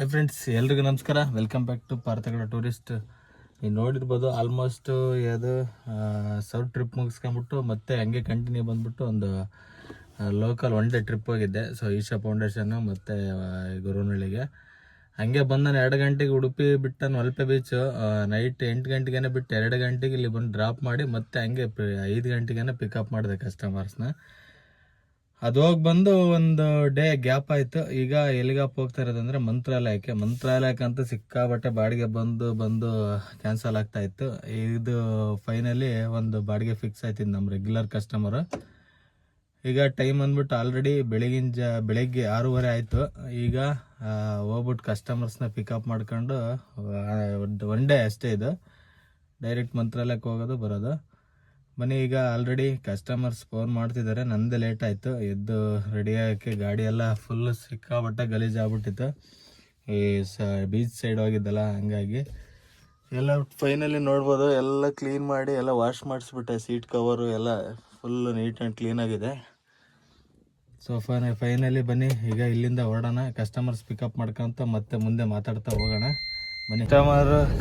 Hi friends, ಎಲ್ರಿಗೂ ನಮಸ್ಕಾರ. Welcome back to Parthagada tourist. ನೀವು ನೋಡಿರ್ಬೋದು ಆಲ್ಮೋಸ್ಟ್ ಅದು ಸೌತ್ ಟ್ರಿಪ್ ಮುಗಿಸ್ಕೊಂಬಿಟ್ಟು ಮತ್ತೆ ಹಂಗೆ ಕಂಟಿನ್ಯೂ ಬಂದ್ಬಿಟ್ಟು ಒಂದು ಲೋಕಲ್ ಒನ್ ಡೇ ಟ್ರಿಪ್ ಹೋಗಿದ್ದೆ. ಸೊ ಈಶಾ ಫೌಂಡೇಶನ್ನು ಮತ್ತು ಗುರುನಳ್ಳಿಗೆ ಹಂಗೆ ಬಂದು ನಾನು 2 ಗಂಟೆಗೆ ಉಡುಪಿ ಬಿಟ್ಟು ಮಲ್ಪೆ ಬೀಚು ನೈಟ್ 8 ಗಂಟೆಗೇ ಬಿಟ್ಟು 2 ಗಂಟೆಗೆ ಇಲ್ಲಿ ಬಂದು ಡ್ರಾಪ್ ಮಾಡಿ ಮತ್ತೆ ಹಂಗೆ 5 ಗಂಟೆಗೇ ಪಿಕಪ್ ಮಾಡಿದೆ ಕಸ್ಟಮರ್ಸ್ನ. ಅದು ಹೋಗಿ ಬಂದು ಒಂದು ಡೇ ಗ್ಯಾಪ್ ಆಯಿತು. ಈಗ ಎಲ್ಲಿಗಪ್ಪ ಹೋಗ್ತಾ ಇರೋದಂದರೆ ಮಂತ್ರಾಲಯಕ್ಕೆ ಅಂತ ಸಿಕ್ಕಾಬಟ್ಟೆ ಬಾಡಿಗೆ ಬಂದು ಕ್ಯಾನ್ಸಲ್ ಆಗ್ತಾಯಿತ್ತು. ಇದು ಫೈನಲಿ ಒಂದು ಬಾಡಿಗೆ ಫಿಕ್ಸ್ ಆಯ್ತಿದ್ದು ನಮ್ಮ ರೆಗ್ಯುಲರ್ ಕಸ್ಟಮರು. ಈಗ ಟೈಮ್ ಅಂದ್ಬಿಟ್ಟು ಆಲ್ರೆಡಿ ಬೆಳಗ್ಗೆ 6:30 ಆಯಿತು. ಈಗ ಹೋಗ್ಬಿಟ್ಟು ಕಸ್ಟಮರ್ಸ್ನ ಪಿಕಪ್ ಮಾಡ್ಕೊಂಡು ಒನ್ ಡೇ ಅಷ್ಟೇ ಇದು, ಡೈರೆಕ್ಟ್ ಮಂತ್ರಾಲಯಕ್ಕೆ ಹೋಗೋದು ಬರೋದು. ಬನ್ನಿ, ಈಗ ಆಲ್ರೆಡಿ ಕಸ್ಟಮರ್ಸ್ ಫೋನ್ ಮಾಡ್ತಿದ್ದಾರೆ. ನಂದೇ ಲೇಟ್ ಆಯಿತು ಎದ್ದು ರೆಡಿ ಆಗೋಕ್ಕೆ. ಗಾಡಿ ಎಲ್ಲ ಫುಲ್ ಸಿಕ್ಕಾಬಟ್ಟೆ ಗಲೀಜು ಆಗ್ಬಿಟ್ಟಿತ್ತು, ಈ ಬೀಚ್ ಸೈಡ್ ಹೋಗಿದ್ದಲ್ಲ, ಹಂಗಾಗಿ ಎಲ್ಲ ಫೈನಲಿ ನೋಡ್ಬೋದು ಎಲ್ಲ ಕ್ಲೀನ್ ಮಾಡಿ ಎಲ್ಲ ವಾಶ್ ಮಾಡಿಸ್ಬಿಟ್ಟೆ. ಸೀಟ್ ಕವರು ಎಲ್ಲ ಫುಲ್ಲು ನೀಟ್ ಆ್ಯಂಡ್ ಕ್ಲೀನಾಗಿದೆ. ಸೊ ಫೈನಲಿ ಬನ್ನಿ, ಈಗ ಇಲ್ಲಿಂದ ಹೊರಡೋಣ. ಕಸ್ಟಮರ್ಸ್ ಪಿಕಪ್ ಮಾಡ್ಕೊಂತ ಮತ್ತೆ ಮುಂದೆ ಮಾತಾಡ್ತಾ ಹೋಗೋಣ. ಬನ್ನಿ.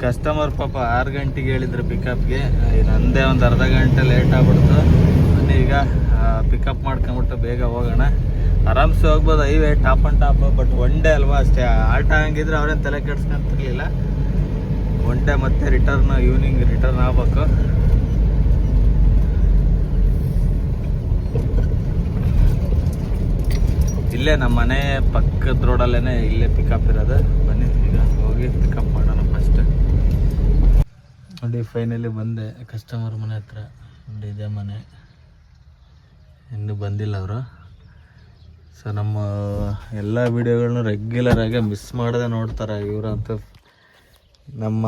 ಕಸ್ಟಮರ್ ಪಾಪ 6 ಗಂಟೆಗೆ ಹೇಳಿದ್ರು ಪಿಕಪ್ಗೆ, ನಂದೇ ಒಂದು ಅರ್ಧ ಗಂಟೆ ಲೇಟ್ ಆಗ್ಬಿಡ್ತು. ಬನ್ನಿ, ಈಗ ಪಿಕಪ್ ಮಾಡ್ಕೊಂಬಿಟ್ಟು ಬೇಗ ಹೋಗೋಣ. ಆರಾಮ್ಸೆ ಹೋಗ್ಬೋದು, highway top and top. But one day ಅಲ್ವಾ, ಅಷ್ಟೇ ಆಲ್ಟ ಹಂಗಿದ್ರೆ ಅವ್ರೇನು ತಲೆ ಕೆಡ್ಸ್ಕೊಂತಿರ್ಲಿಲ್ಲ. ಒನ್ ಡೇ ಮತ್ತೆ ಈವ್ನಿಂಗ್ ರಿಟರ್ನ್ ಆಗ್ಬೇಕು. ಇಲ್ಲೇ ನಮ್ಮ ಮನೆ ಪಕ್ಕದ ರೋಡಲ್ಲೇ ಇಲ್ಲೇ ಪಿಕಪ್ ಇರೋದು. ಬನ್ನಿ, ಈಗ ಹೋಗಿ ಪಿಕಪ್ ಮಾಡೋಣ ಫಸ್ಟ್. ನೋಡಿ, ಫೈನಲಿ ಬಂದೆ ಕಸ್ಟಮರ್ ಮನೆ ಹತ್ರ. ನೋಡಿ, ಇದೇ ಮನೆ, ಇನ್ನೂ ಬಂದಿಲ್ಲ ಅವರು. ಸೊ ನಮ್ಮ ಎಲ್ಲ ವೀಡಿಯೋಗಳನ್ನೂ ರೆಗ್ಯುಲರಾಗಿ ಮಿಸ್ ಮಾಡದೆ ನೋಡ್ತಾರೆ ಇವರಂತೂ ನಮ್ಮ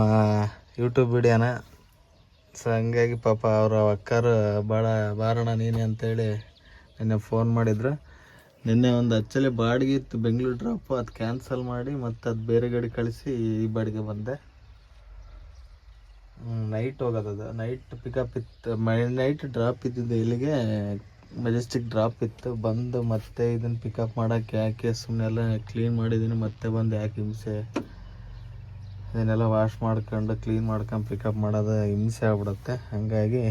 ಯೂಟ್ಯೂಬ್ ವೀಡಿಯೋನ. ಸೊ ಹಂಗಾಗಿ ಪಾಪ ಅವರ ಅಕ್ಕರು ಭಾಳ ಬಾರಣ ನೀನೆ ಅಂತೇಳಿ ನಿನ್ನೆ ಫೋನ್ ಮಾಡಿದ್ರು. ನಿನ್ನೆ ಒಂದು ಆ್ಯಕ್ಚುಲಿ ಬಾಡಿಗೆ ಇತ್ತು ಬೆಂಗಳೂರು ಡ್ರಾಪು, ಅದು ಕ್ಯಾನ್ಸಲ್ ಮಾಡಿ ಮತ್ತು ಅದು ಬೇರೆ ಗಾಡಿ ಕಳಿಸಿ ಈ ಬಾಡಿಗೆ ಬಂದೆ. ನೈಟ್ ಹೋಗೋದದು, ನೈಟ್ ಪಿಕಪ್ ಇತ್ತು. ನೈಟ್ ಡ್ರಾಪ್ ಇದ್ದಿದ್ದು ಇಲ್ಲಿಗೆ ಮೆಜೆಸ್ಟಿಕ್ ಡ್ರಾಪ್ ಇತ್ತು. ಬಂದು ಮತ್ತೆ ಇದನ್ನು ಪಿಕಪ್ ಮಾಡೋಕ್ಕೆ ಯಾಕೆ ಸುಮ್ಮನೆ ಎಲ್ಲ ಕ್ಲೀನ್ ಮಾಡಿದ್ದೀನಿ. ಮತ್ತೆ ಬಂದು ಯಾಕೆ ಹಿಂಸೆ, ಇದನ್ನೆಲ್ಲ ವಾಶ್ ಮಾಡ್ಕೊಂಡು ಕ್ಲೀನ್ ಮಾಡ್ಕೊಂಡು ಪಿಕಪ್ ಮಾಡೋದು ಹಿಂಸೆ ಆಗ್ಬಿಡುತ್ತೆ. ಹಾಗಾಗಿ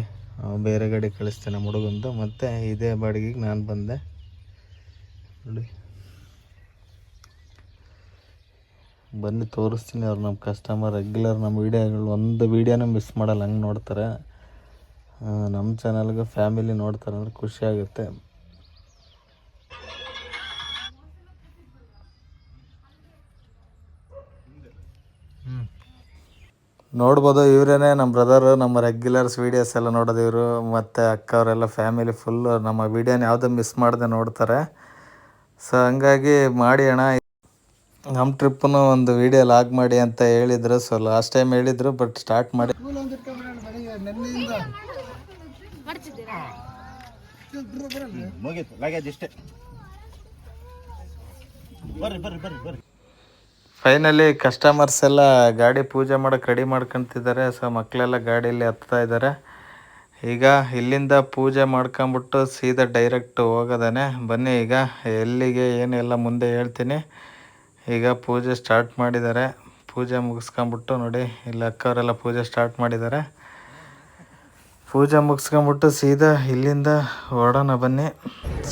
ಬೇರೆ ಗಾಡಿ ಕಳಿಸ್ತೇನೆ ನಮ್ಮ ಹುಡುಗಂದು. ಮತ್ತು ಇದೇ ಬಾಡಿಗೆಗೆ ನಾನು ಬಂದೆ. ನೋಡಿ, ಬನ್ನಿ ತೋರಿಸ್ತೀನಿ. ಅವ್ರು ನಮ್ಮ ಕಸ್ಟಮರ್ ರೆಗ್ಯುಲರ್ ನಮ್ಮ ವೀಡಿಯೋಗಳು ಒಂದು ವೀಡಿಯೋನೂ ಮಿಸ್ ಮಾಡಲ್ಲ, ಹಂಗೆ ನೋಡ್ತಾರೆ. ನಮ್ಮ ಚಾನಲ್ಗೆ ಫ್ಯಾಮಿಲಿ ನೋಡ್ತಾರೆ ಅಂದರೆ ಖುಷಿಯಾಗುತ್ತೆ. ನೋಡ್ಬೋದು, ಇವರೇನೆ ನಮ್ಮ ಬ್ರದರು. ನಮ್ಮ ರೆಗ್ಯುಲರ್ಸ್ ವೀಡಿಯೋಸ್ ಎಲ್ಲ ನೋಡೋದು ಇವರು. ಮತ್ತು ಅಕ್ಕ ಅವರೆಲ್ಲ ಫ್ಯಾಮಿಲಿ ಫುಲ್ಲು ನಮ್ಮ ವೀಡಿಯೋನ ಯಾವುದೂ ಮಿಸ್ ಮಾಡದೆ ನೋಡ್ತಾರೆ. ಸೊ ಹಂಗಾಗಿ ಮಾಡಿ ಅಣ್ಣ, ನಮ್ಮ ಟ್ರಿಪ್ಪನ್ನು ಒಂದು ವೀಡಿಯೋ ಲಾಗ್ ಮಾಡಿ ಅಂತ ಹೇಳಿದರು. ಸೊ ಲಾಸ್ಟ್ ಟೈಮ್ ಹೇಳಿದರು, ಬಟ್ ಸ್ಟಾರ್ಟ್ ಮಾಡಿ ಫೈನಲಿ ಕಸ್ಟಮರ್ಸ್ ಎಲ್ಲ ಗಾಡಿ ಪೂಜೆ ಮಾಡೋಕ್ಕೆ ರೆಡಿ ಮಾಡ್ಕೊತಿದ್ದಾರೆ. ಸೊ ಮಕ್ಕಳೆಲ್ಲ ಗಾಡಿಯಲ್ಲಿ ಹತ್ತಾ ಇದ್ದಾರೆ. ಈಗ ಇಲ್ಲಿಂದ ಪೂಜೆ ಮಾಡ್ಕೊಂಬಿಟ್ಟು ಸೀದಾ ಡೈರೆಕ್ಟ್ ಹೋಗೋದಾನೆ. ಬನ್ನಿ, ಈಗ ಎಲ್ಲಿಗೆ ಏನೆಲ್ಲ ಮುಂದೆ ಹೇಳ್ತೀನಿ. ಈಗ ಪೂಜೆ ಸ್ಟಾರ್ಟ್ ಮಾಡಿದ್ದಾರೆ. ಪೂಜೆ ಮುಗಿಸ್ಕೊಂಬಿಟ್ಟು ನೋಡಿ, ಇಲ್ಲಿ ಅಕ್ಕವರೆಲ್ಲ ಪೂಜೆ ಸ್ಟಾರ್ಟ್ ಮಾಡಿದ್ದಾರೆ. ಪೂಜೆ ಮುಗಿಸ್ಕೊಂಬಿಟ್ಟು ಸೀದಾ ಇಲ್ಲಿಂದ ಹೊರಡೋಣ ಬನ್ನಿ.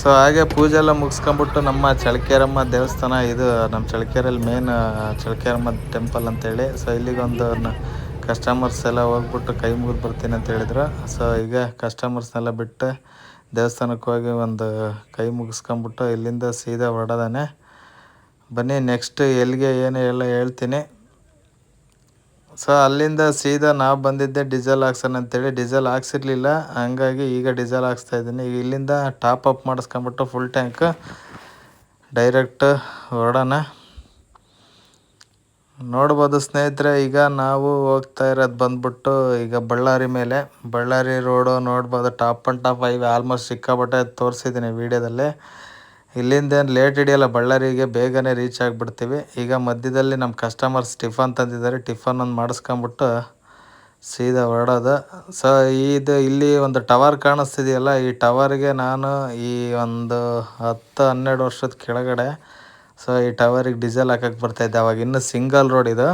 ಸೊ ಹಾಗೆ ಪೂಜೆ ಎಲ್ಲ ಮುಗಿಸ್ಕೊಂಬಿಟ್ಟು ನಮ್ಮ ಚಳ್ಳಕೆರಮ್ಮ ದೇವಸ್ಥಾನ, ಇದು ನಮ್ಮ ಚಳ್ಳಕೆರೆಯಲ್ಲಿ ಮೇನ್ ಚಳ್ಳಕೆರಮ್ಮ ಟೆಂಪಲ್ ಅಂತೇಳಿ. ಸೊ ಇಲ್ಲಿಗೊಂದು ಕಸ್ಟಮರ್ಸ್ ಎಲ್ಲ ಹೋಗ್ಬಿಟ್ಟು ಕೈ ಮುಗಿದು ಬರ್ತೀನಿ ಅಂತ ಹೇಳಿದ್ರು. ಸೊ ಈಗ ಕಸ್ಟಮರ್ಸ್ನೆಲ್ಲ ಬಿಟ್ಟು ದೇವಸ್ಥಾನಕ್ಕೆ ಹೋಗಿ ಒಂದು ಕೈ ಮುಗಿಸ್ಕೊಂಬಿಟ್ಟು ಇಲ್ಲಿಂದ ಸೀದಾ ಹೊರಡೋದಾನೆ. ಬನ್ನಿ, ನೆಕ್ಸ್ಟ್ ಎಲ್ಲಿಗೆ ಏನು ಎಲ್ಲ ಹೇಳ್ತೀನಿ. ಸೊ ಅಲ್ಲಿಂದ ಸೀದಾ ನಾವು ಬಂದಿದ್ದೆ ಡೀಸೆಲ್ ಹಾಕ್ಸೋಣ ಅಂತೇಳಿ. ಡೀಸೆಲ್ ಹಾಕ್ಸಿರ್ಲಿಲ್ಲ, ಹಂಗಾಗಿ ಈಗ ಡೀಸೆಲ್ ಹಾಕ್ಸ್ತಾಯಿದ್ದೀನಿ. ಈಗ ಇಲ್ಲಿಂದ ಟಾಪ್ ಅಪ್ ಮಾಡಿಸ್ಕೊಂಬಿಟ್ಟು ಫುಲ್ ಟ್ಯಾಂಕ್ ಡೈರೆಕ್ಟ್ ಹೊರಡೋಣ. ನೋಡ್ಬೋದು ಸ್ನೇಹಿತರೆ, ಈಗ ನಾವು ಹೋಗ್ತಾ ಇರೋದು ಬಂದ್ಬಿಟ್ಟು ಈಗ ಬಳ್ಳಾರಿ ರೋಡು ನೋಡ್ಬೋದು. Top and top highway almost ಸಿಕ್ಕಾಬಟ್ಟೆ ತೋರಿಸಿದ್ದೀನಿ ವೀಡಿಯೋದಲ್ಲಿ. ಇಲ್ಲಿಂದ ಏನು ಲೇಟ್ ಹಿಡಿಯೋಲ್ಲ, ಬಳ್ಳಾರಿಗೆ ಬೇಗನೆ ರೀಚ್ ಆಗಿಬಿಡ್ತೀವಿ. ಈಗ ಮಧ್ಯದಲ್ಲಿ ನಮ್ಮ ಕಸ್ಟಮರ್ಸ್ ಟಿಫನ್ ತಂದಿದ್ದಾರೆ. ಟಿಫನ್ ಒಂದು ಮಾಡಿಸ್ಕೊಂಬಿಟ್ಟು ಸೀದಾ ಹೊರಡೋದು. ಸೊ ಇಲ್ಲಿ ಒಂದು ಟವರ್ ಕಾಣಿಸ್ತಿದೆಯಲ್ಲ, ಈ ಟವರ್ಗೆ ನಾನು ಈ ಒಂದು 10-12 ವರ್ಷದ ಕೆಳಗಡೆ ಸೊ ಈ ಟವರಿಗೆ ಡೀಸೆಲ್ ಹಾಕಕ್ಕೆ ಬರ್ತಾಯಿದ್ದೆ. ಅವಾಗ ಇನ್ನೂ ಸಿಂಗಲ್ ರೋಡ್ ಇದು.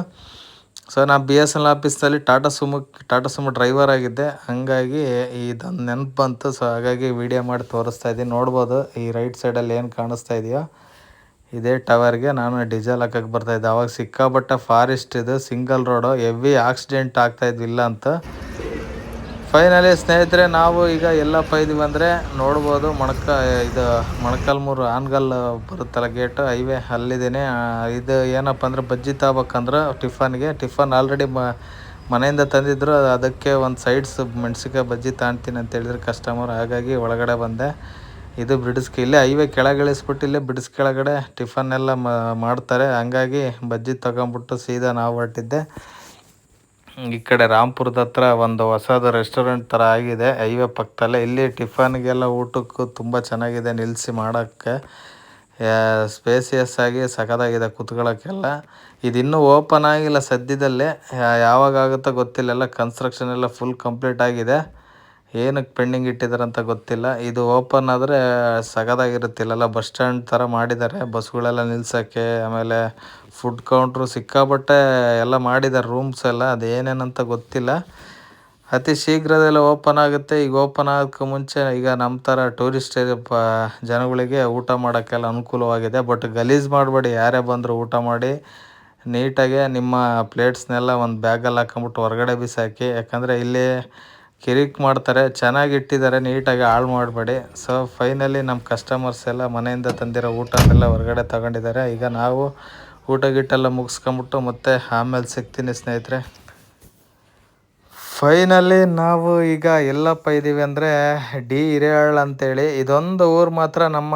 ಸೊ ನಾನು BSNL ಆಫೀಸ್ನಲ್ಲಿ ಟಾಟಾ ಸುಮೋ ಡ್ರೈವರ್ ಆಗಿದ್ದೆ. ಹಾಗಾಗಿ ಇದೊಂದು ನೆನಪು ಬಂತು. ಸೊ ಹಾಗಾಗಿ ವೀಡಿಯೋ ಮಾಡಿ ತೋರಿಸ್ತಾ ಇದ್ದೀನಿ. ನೋಡ್ಬೋದು ಈ ರೈಟ್ ಸೈಡಲ್ಲಿ ಏನು ಕಾಣಿಸ್ತಾ ಇದೆಯೋ ಇದೇ ಟವರ್ಗೆ ನಾನು ಡೀಸೆಲ್ ಹಾಕಕ್ಕೆ ಬರ್ತಾಯಿದ್ದೆ. ಅವಾಗ ಸಿಕ್ಕಾಪಟ್ಟೆ ಫಾರೆಸ್ಟ್ ಇದು, ಸಿಂಗಲ್ ರೋಡು, ಹೆವಿ ಆಕ್ಸಿಡೆಂಟ್ ಆಗ್ತಾಯಿದ್ವಿ ಇಲ್ಲ ಅಂತ. ಫೈನಲಿ ಸ್ನೇಹಿತರೆ, ನಾವು ಈಗ ಎಲ್ಲಪ್ಪ ಇದೀವಿ ಅಂದರೆ ನೋಡ್ಬೋದು, ಇದು ಮೊಣಕಾಲ್ಮೂರು ಆನ್ಗಲ್ ಬರುತ್ತಲ್ಲ ಗೇಟು, ಹೈವೇ ಅಲ್ಲಿದ್ದೀನಿ. ಇದು ಏನಪ್ಪ ಅಂದರೆ ಬಜ್ಜಿ ತಗೋಬೇಕಂದ್ರೆ ಟಿಫನ್ ಆಲ್ರೆಡಿ ಮನೆಯಿಂದ ತಂದಿದ್ರು. ಅದಕ್ಕೆ ಒಂದು ಸೈಡ್ಸ್ ಮೆಣಸಿನ್ಕಾಯಿ ಬಜ್ಜಿ ತಗೊಳ್ತೀನಿ ಅಂತ ಹೇಳಿದ್ರು ಕಸ್ಟಮರ್. ಹಾಗಾಗಿ ಒಳಗಡೆ ಬಂದೆ. ಇದು ಬ್ರಿಡ್ಸ್ಗೆ ಇಲ್ಲೇ ಹೈವೇ ಕೆಳಗೆ ಇಳಿಸ್ಬಿಟ್ಟು ಇಲ್ಲೇ ಬ್ರಿಡ್ಸ್ ಕೆಳಗಡೆ ಟಿಫನ್ ಮಾಡ್ತಾರೆ. ಹಂಗಾಗಿ ಬಜ್ಜಿ ತೊಗೊಂಬಿಟ್ಟು ಸೀದಾ ನಾವು ಹೊರಟಿದ್ದೆ. ಈ ಕಡೆ ರಾಂಪುರದ ಹತ್ರ ಒಂದು ಹೊಸದು ರೆಸ್ಟೋರೆಂಟ್ ಥರ ಆಗಿದೆ ಹೈವೇ ಪಕ್ಕದಲ್ಲೇ. ಇಲ್ಲಿ ಟಿಫನ್ಗೆಲ್ಲ ಊಟಕ್ಕೂ ತುಂಬ ಚೆನ್ನಾಗಿದೆ, ನಿಲ್ಲಿಸಿ ಮಾಡೋಕ್ಕೆ ಸ್ಪೇಸಿಯಸ್ ಆಗಿ ಸಖತ್ತಾಗಿದೆ ಕೂತ್ಕೊಳ್ಳೋಕ್ಕೆಲ್ಲ. ಇದಿನ್ನೂ ಓಪನ್ ಆಗಿಲ್ಲ ಸದ್ಯದಲ್ಲೇ, ಯಾವಾಗ ಆಗುತ್ತೋ ಗೊತ್ತಿಲ್ಲ. ಎಲ್ಲ ಕನ್ಸ್ಟ್ರಕ್ಷನ್ ಎಲ್ಲ ಫುಲ್ ಕಂಪ್ಲೀಟ್ ಆಗಿದೆ. ಏನಕ್ಕೆ ಪೆಂಡಿಂಗ್ ಇಟ್ಟಿದ್ದಾರಂತ ಗೊತ್ತಿಲ್ಲ. ಇದು ಓಪನ್ ಆದರೆ ಸಖತ್ತಾಗಿರುತ್ತೆ. ಇಲ್ಲೆಲ್ಲ ಬಸ್ ಸ್ಟ್ಯಾಂಡ್ ಥರ ಮಾಡಿದ್ದಾರೆ, ಬಸ್ಗಳೆಲ್ಲ ನಿಲ್ಸೋಕ್ಕೆ. ಆಮೇಲೆ ಫುಡ್ ಕೌಂಟ್ರು ಸಿಕ್ಕಾಪಟ್ಟೆ ಎಲ್ಲ ಮಾಡಿದ್ದಾರೆ, ರೂಮ್ಸ್ ಎಲ್ಲ. ಅದೇನೇನಂತ ಗೊತ್ತಿಲ್ಲ. ಅತಿ ಶೀಘ್ರದಲ್ಲೇ ಓಪನ್ ಆಗುತ್ತೆ. ಈಗ ಓಪನ್ ಆಗೋಕ್ಕೆ ಮುಂಚೆ ಈಗ ನಮ್ಮ ಥರ ಟೂರಿಸ್ಟ್ ಜನಗಳಿಗೆ ಊಟ ಮಾಡೋಕ್ಕೆಲ್ಲ ಅನುಕೂಲವಾಗಿದೆ. ಬಟ್ ಗಲೀಜು ಮಾಡಬೇಡಿ, ಯಾರೇ ಬಂದರೂ ಊಟ ಮಾಡಿ ನೀಟಾಗೆ ನಿಮ್ಮ ಪ್ಲೇಟ್ಸ್ನೆಲ್ಲ ಒಂದು ಬ್ಯಾಗಲ್ಲಿ ಹಾಕೊಂಬಿಟ್ಟು ಹೊರಗಡೆ ಬಿಸಾಕಿ. ಯಾಕಂದರೆ ಇಲ್ಲಿ ಕಿರಿಕ್ ಮಾಡ್ತಾರೆ. ಚೆನ್ನಾಗಿ ಇಟ್ಟಿದ್ದಾರೆ, ನೀಟಾಗಿ ಹಾಳು ಮಾಡಬೇಡಿ. ಸೊ ಫೈನಲಿ ನಮ್ಮ ಕಸ್ಟಮರ್ಸ್ ಎಲ್ಲ ಮನೆಯಿಂದ ತಂದಿರೋ ಊಟನೆಲ್ಲ ಹೊರಗಡೆ ತಗೊಂಡಿದ್ದಾರೆ. ಈಗ ನಾವು ಊಟ ಗಿಟ್ಟೆಲ್ಲ ಮುಗಿಸ್ಕೊಂಬಿಟ್ಟು ಮತ್ತೆ ಆಮೇಲೆ ಸಿಗ್ತೀನಿ ಸ್ನೇಹಿತರೆ. ಫೈನಲಿ ನಾವು ಈಗ ಎಲ್ಲಪ್ಪ ಇದ್ದೀವಿ ಅಂದರೆ ಹಿರೇಹಳ್ಳ ಅಂತೇಳಿ. ಇದೊಂದು ಊರು ಮಾತ್ರ ನಮ್ಮ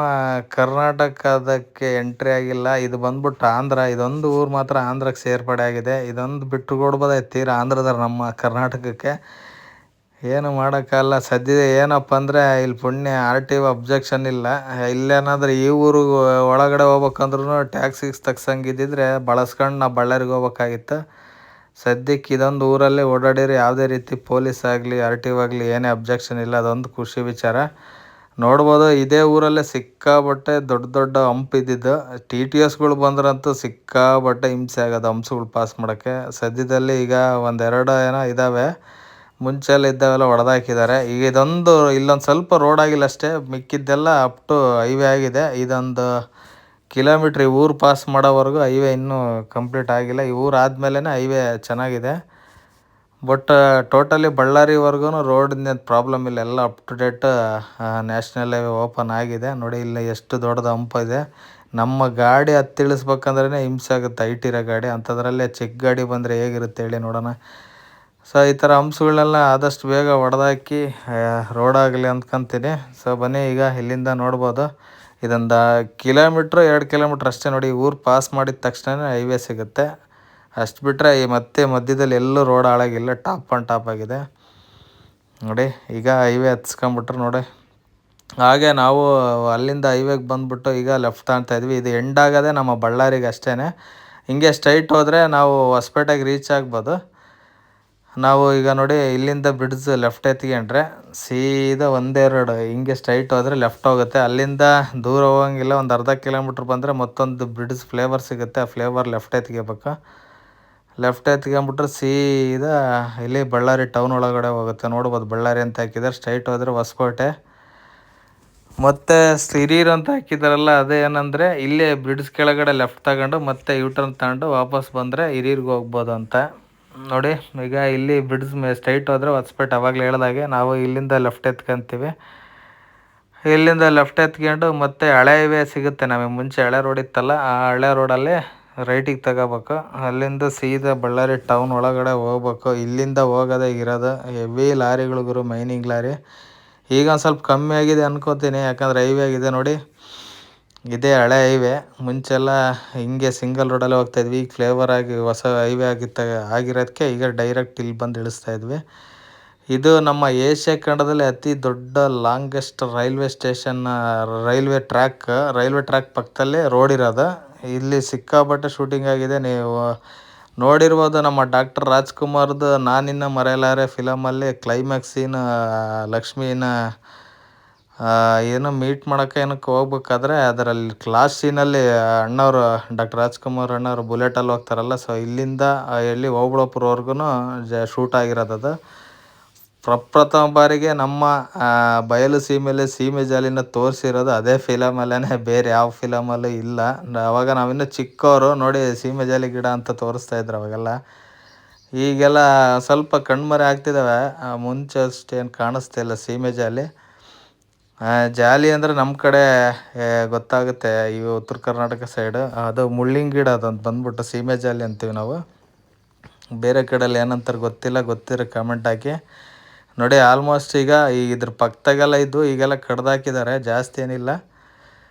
ಕರ್ನಾಟಕದಕ್ಕೆ ಎಂಟ್ರಿ ಆಗಿಲ್ಲ. ಇದು ಬಂದ್ಬಿಟ್ಟು ಆಂಧ್ರ. ಇದೊಂದು ಊರು ಮಾತ್ರ ಆಂಧ್ರಕ್ಕೆ ಸೇರ್ಪಡೆ ಆಗಿದೆ. ಇದೊಂದು ಬಿಟ್ಟು ಕೊಡ್ಬೋದಾಯ್ತು ತೀರಾ ಆಂಧ್ರದವ್ರು ನಮ್ಮ ಕರ್ನಾಟಕಕ್ಕೆ. ಏನು ಮಾಡೋಕ್ಕಲ್ಲ. ಸದ್ಯ ಏನಪ್ಪ ಅಂದರೆ ಇಲ್ಲಿ ಪುಣ್ಯ RTO ಅಬ್ಜೆಕ್ಷನ್ ಇಲ್ಲ. ಇಲ್ಲೇನಾದರೂ ಈ ಊರಿಗೆ ಒಳಗಡೆ ಹೋಗ್ಬೇಕಂದ್ರೂ ಟ್ಯಾಕ್ಸ್ ತಗ್ಸಂಗಿದ್ದಿದ್ರೆ ಬಳಸ್ಕೊಂಡು ನಾವು ಬಳ್ಳಾರಿಗೆ ಹೋಗ್ಬೇಕಾಗಿತ್ತು. ಸದ್ಯಕ್ಕೆ ಇದೊಂದು ಊರಲ್ಲೇ ಓಡಾಡಿದ್ರೆ ಯಾವುದೇ ರೀತಿ ಪೊಲೀಸ್ ಆಗಲಿ RTO ಆಗಲಿ ಏನೇ ಅಬ್ಜೆಕ್ಷನ್ ಇಲ್ಲ. ಅದೊಂದು ಖುಷಿ ವಿಚಾರ. ನೋಡ್ಬೋದು, ಇದೇ ಊರಲ್ಲೇ ಸಿಕ್ಕಾಬಟ್ಟೆ ದೊಡ್ಡ ದೊಡ್ಡ ಹಂಪ್ ಇದ್ದಿದ್ದು. TTSಗಳು ಬಂದ್ರಂತೂ ಸಿಕ್ಕಾಬಟ್ಟೆ ಹಿಂಸೆ ಆಗೋದು ಹಂಪ್ಸ್ಗಳು ಪಾಸ್ ಮಾಡೋಕ್ಕೆ. ಸದ್ಯದಲ್ಲಿ ಈಗ ಒಂದೆರಡು ಏನೋ ಇದ್ದಾವೆ, ಮುಂಚೆಲ್ಲ ಇದ್ದಾವೆಲ್ಲ ಹೊಡೆದಾಕಿದ್ದಾರೆ. ಈಗ ಇದೊಂದು ಇಲ್ಲೊಂದು ಸ್ವಲ್ಪ ರೋಡ್ ಆಗಿಲ್ಲ ಅಷ್ಟೇ, ಮಿಕ್ಕಿದ್ದೆಲ್ಲ ಅಪ್ ಟು ಹೈವೇ ಆಗಿದೆ. ಇದೊಂದು ಕಿಲೋಮೀಟ್ರ್ ಈ ಊರು ಪಾಸ್ ಮಾಡೋವರೆಗೂ ಹೈವೇ ಇನ್ನೂ ಕಂಪ್ಲೀಟ್ ಆಗಿಲ್ಲ. ಈ ಊರು ಆದಮೇಲೆ ಹೈವೇ ಚೆನ್ನಾಗಿದೆ. ಬಟ್ ಟೋಟಲಿ ಬಳ್ಳಾರಿವರೆಗೂ ರೋಡಿನ ಪ್ರಾಬ್ಲಮ್ ಇಲ್ಲ, ಎಲ್ಲ up to date national highway open ಆಗಿದೆ. ನೋಡಿ ಇಲ್ಲಿ ಎಷ್ಟು ದೊಡ್ಡದು ಹಂಪ್ ಇದೆ. ನಮ್ಮ ಗಾಡಿ ಹತ್ತಿಳಿಸ್ಬೇಕಂದ್ರೇ ಹಿಂಸೆ ಆಗುತ್ತೆ, ಹೈಟ್ ಇರೋ ಗಾಡಿ. ಅಂಥದ್ರಲ್ಲೇ ಚಿಕ್ಕ ಗಾಡಿ ಬಂದರೆ ಹೇಗಿರುತ್ತೆ ಹೇಳಿ ನೋಡೋಣ. ಸೊ ಈ ಥರ ಹಂಪ್ಸ್ಗಳನ್ನೆಲ್ಲ ಆದಷ್ಟು ಬೇಗ ಹೊಡೆದಾಕಿ ರೋಡ್ ಆಗಲಿ ಅಂದ್ಕೊತೀನಿ. ಸೊ ಬನ್ನಿ, ಈಗ ಇಲ್ಲಿಂದ ನೋಡ್ಬೋದು ಇದೊಂದು 2 ಕಿಲೋಮೀಟ್ರ್ ಅಷ್ಟೇ. ನೋಡಿ, ಊರು ಪಾಸ್ ಮಾಡಿದ ತಕ್ಷಣ ಹೈವೇ ಸಿಗುತ್ತೆ. ಅಷ್ಟು ಬಿಟ್ಟರೆ ಈ ಮತ್ತೆ ಮಧ್ಯದಲ್ಲಿ ಎಲ್ಲೂ ರೋಡ್ ಹಾಳಾಗಿಲ್ಲ, ಟಾಪ್ ಆನ್ ಟಾಪ್ ಆಗಿದೆ. ನೋಡಿ ಈಗ ಹೈವೇ ಹತ್ಸ್ಕೊಂಬಿಟ್ರು ನೋಡಿ. ಹಾಗೆ ನಾವು ಅಲ್ಲಿಂದ ಹೈವೇಗೆ ಬಂದುಬಿಟ್ಟು ಈಗ ಲೆಫ್ಟ್ ತಗೊಳ್ತಾಯಿದ್ವಿ. ಇದು ಎಂಡ್ ಆಗೋದೇ ನಮ್ಮ ಬಳ್ಳಾರಿಗೆ ಅಷ್ಟೇ. ಹಿಂಗೆ ಸ್ಟ್ರೈಟ್ ಹೋದರೆ ನಾವು ಹೊಸಪೇಟೆಗೆ ರೀಚ್ ಆಗ್ಬೋದು. ನಾವು ಈಗ ನೋಡಿ ಇಲ್ಲಿಂದ ಬ್ರಿಡ್ಜ್ ಲೆಫ್ಟ್ ಎತ್ಕೊಂಡ್ರೆ ಸೀದಾ ಒಂದೇ ರೋಡ್, ಹಿಂಗೆ ಸ್ಟ್ರೈಟ್ ಹೋದರೆ ಲೆಫ್ಟ್ ಹೋಗುತ್ತೆ. ಅಲ್ಲಿಂದ ದೂರ ಹೋಗಂಗಿಲ್ಲ. ಒಂದು ಅರ್ಧ ಕಿಲೋಮೀಟ್ರ್ ಬಂದರೆ ಮತ್ತೊಂದು ಬ್ರಿಡ್ಜ್ ಫ್ಲೇವರ್ ಸಿಗುತ್ತೆ. ಆ ಫ್ಲೇವರ್ ಲೆಫ್ಟ್ ಎತ್ಕೋಬೇಕು. ಲೆಫ್ಟ್ ಎತ್ಕೊಂಬಿಟ್ರೆ ಸೀದಾ ಇಲ್ಲಿ ಬಳ್ಳಾರಿ ಟೌನ್ ಒಳಗಡೆ ಹೋಗುತ್ತೆ. ನೋಡ್ಬೋದು ಬಳ್ಳಾರಿ ಅಂತ ಹಾಕಿದ್ದಾರೆ. ಸ್ಟ್ರೈಟ್ ಹೋದರೆ ಹೊಸಕೋಟೆ. ಮತ್ತು ಹಿರೀರು ಅಂತ ಹಾಕಿದಾರಲ್ಲ, ಅದೇ ಏನಂದರೆ ಇಲ್ಲೇ ಬ್ರಿಡ್ಜ್ ಕೆಳಗಡೆ ಲೆಫ್ಟ್ ತಗೊಂಡು ಮತ್ತೆ ಯೂಟರ್ನ್ ತಗೊಂಡು ವಾಪಸ್ ಬಂದರೆ ಹಿರೀರ್ಗೆ ಹೋಗ್ಬೋದು ಅಂತ. ನೋಡಿ ಈಗ ಇಲ್ಲಿ ಬ್ರಿಡ್ಜ್ ಸ್ಟ್ರೈಟ್ ಹೋದರೆ ಹೊಸಪೇಟೆ. ಅವಾಗಲೇ ಹೇಳ್ದಾಗೆ ನಾವು ಇಲ್ಲಿಂದ ಲೆಫ್ಟ್ ಎತ್ಕೊಂತೀವಿ. ಇಲ್ಲಿಂದ ಲೆಫ್ಟ್ ಎತ್ಕೊಂಡು ಮತ್ತೆ ಹಳೆ ಹೈವೇ ಸಿಗುತ್ತೆ ನಮಗೆ. ಮುಂಚೆ ಹಳೆ ರೋಡ್ ಇತ್ತಲ್ಲ, ಆ ಹಳೆ ರೋಡಲ್ಲಿ ರೈಟಿಗೆ ತಗೋಬೇಕು. ಅಲ್ಲಿಂದ ಸೀದಾ ಬಳ್ಳಾರಿ ಟೌನ್ ಒಳಗಡೆ ಹೋಗ್ಬೇಕು. ಇಲ್ಲಿಂದ ಹೋಗೋದೇ ಇರೋದು ಹೆವಿ ಲಾರಿಗಳಿಗೂ, ಮೈನಿಂಗ್ ಲಾರಿ. ಈಗ ಒಂದು ಸ್ವಲ್ಪ ಕಮ್ಮಿ ಆಗಿದೆ ಅನ್ಕೋತೀನಿ, ಯಾಕಂದರೆ ಹೈವೇ ಆಗಿದೆ ನೋಡಿ. ಇದೇ ಹಳೆ ಹೈವೇ. ಮುಂಚೆಲ್ಲ ಹಿಂಗೆ ಸಿಂಗಲ್ ರೋಡಲ್ಲೇ ಹೋಗ್ತಾಯಿದ್ವಿ. ಈಗ ಫ್ಲೇವರ್ ಆಗಿ ಹೊಸ ಹೈವೇ ಆಗಿರೋದಕ್ಕೆ ಈಗ ಡೈರೆಕ್ಟ್ ಇಲ್ಲಿ ಬಂದು ಇಳಿಸ್ತಾಯಿದ್ವಿ. ಇದು ನಮ್ಮ ಏಷ್ಯಾ ಖಂಡದಲ್ಲಿ ಅತಿ ದೊಡ್ಡ ಲಾಂಗೆಸ್ಟ್ ರೈಲ್ವೆ ಟ್ರ್ಯಾಕ್ ಪಕ್ಕದಲ್ಲೇ ರೋಡ್ ಇರೋದು. ಇಲ್ಲಿ ಸಿಕ್ಕಾಪಟ್ಟೆ ಶೂಟಿಂಗ್ ಆಗಿದೆ. ನೀವು ನೋಡಿರ್ಬೋದು, ನಮ್ಮ ಡಾಕ್ಟರ್ ರಾಜ್ಕುಮಾರ್ದು ನಾನಿನ್ನ ಮರೆಯಲಾರೆ ಫಿಲಮಲ್ಲಿ ಕ್ಲೈಮ್ಯಾಕ್ಸ್ ಸೀನ್ ಲಕ್ಷ್ಮೀನ ಏನೋ ಮೀಟ್ ಮಾಡೋಕೆ ಏನಕ್ಕೆ ಹೋಗ್ಬೇಕಾದ್ರೆ ಅದರಲ್ಲಿ ಲಾಸ್ಟ್ ಸೀನಲ್ಲಿ ಅಣ್ಣವರು ಡಾಕ್ಟರ್ ರಾಜ್ಕುಮಾರ್ ಅಣ್ಣವರು ಬುಲೆಟಲ್ಲಿ ಹೋಗ್ತಾರಲ್ಲ, ಸೊ ಇಲ್ಲಿಂದ ಎಲ್ಲಿ ಓಬಳಾಪುರವರೆಗೂ ಶೂಟ್ ಆಗಿರೋದು ಅದು. ಪ್ರಪ್ರಥಮ ಬಾರಿಗೆ ನಮ್ಮ ಬಯಲು ಸೀಮೆ ಜಾಲಿನ ತೋರಿಸಿರೋದು ಅದೇ ಫಿಲಮಲ್ಲೇ, ಬೇರೆ ಯಾವ ಫಿಲಮಲ್ಲೂ ಇಲ್ಲ. ಅವಾಗ ನಾವಿನ್ನೂ ಚಿಕ್ಕವರು ನೋಡಿ, ಸೀಮೆ ಜಾಲಿ ಗಿಡ ಅಂತ ತೋರಿಸ್ತಾಯಿದ್ರು ಅವಾಗೆಲ್ಲ. ಈಗೆಲ್ಲ ಸ್ವಲ್ಪ ಕಣ್ಮರೆ ಆಗ್ತಿದ್ದಾವೆ, ಮುಂಚೆ ಅಷ್ಟೇನು ಕಾಣಿಸ್ತಿಲ್ಲ ಸೀಮೆ ಜಾಲಿ. ಜಾಲಿ ಅಂದರೆ ನಮ್ಮ ಕಡೆ ಗೊತ್ತಾಗುತ್ತೆ, ಈ ಉತ್ತರ ಕರ್ನಾಟಕ ಸೈಡು ಅದು ಮುಳ್ಳಿನ ಗಿಡ, ಅದಂತ ಬಂದ್ಬಿಟ್ಟು ಸೀಮೆ ಜಾಲಿ ಅಂತೀವಿ ನಾವು. ಬೇರೆ ಕಡೆಯಲ್ಲಿ ಏನಂತಾರೆ ಗೊತ್ತಿಲ್ಲ, ಗೊತ್ತಿರೋ ಕಮೆಂಟ್ ಹಾಕಿ. ನೋಡಿ ಆಲ್ಮೋಸ್ಟ್ ಈಗ ಇದ್ರ ಪಕ್ಕದಾಗೆಲ್ಲ ಇದ್ದು ಈಗೆಲ್ಲ ಕಡ್ದಾಕಿದ್ದಾರೆ, ಜಾಸ್ತಿ ಏನಿಲ್ಲ.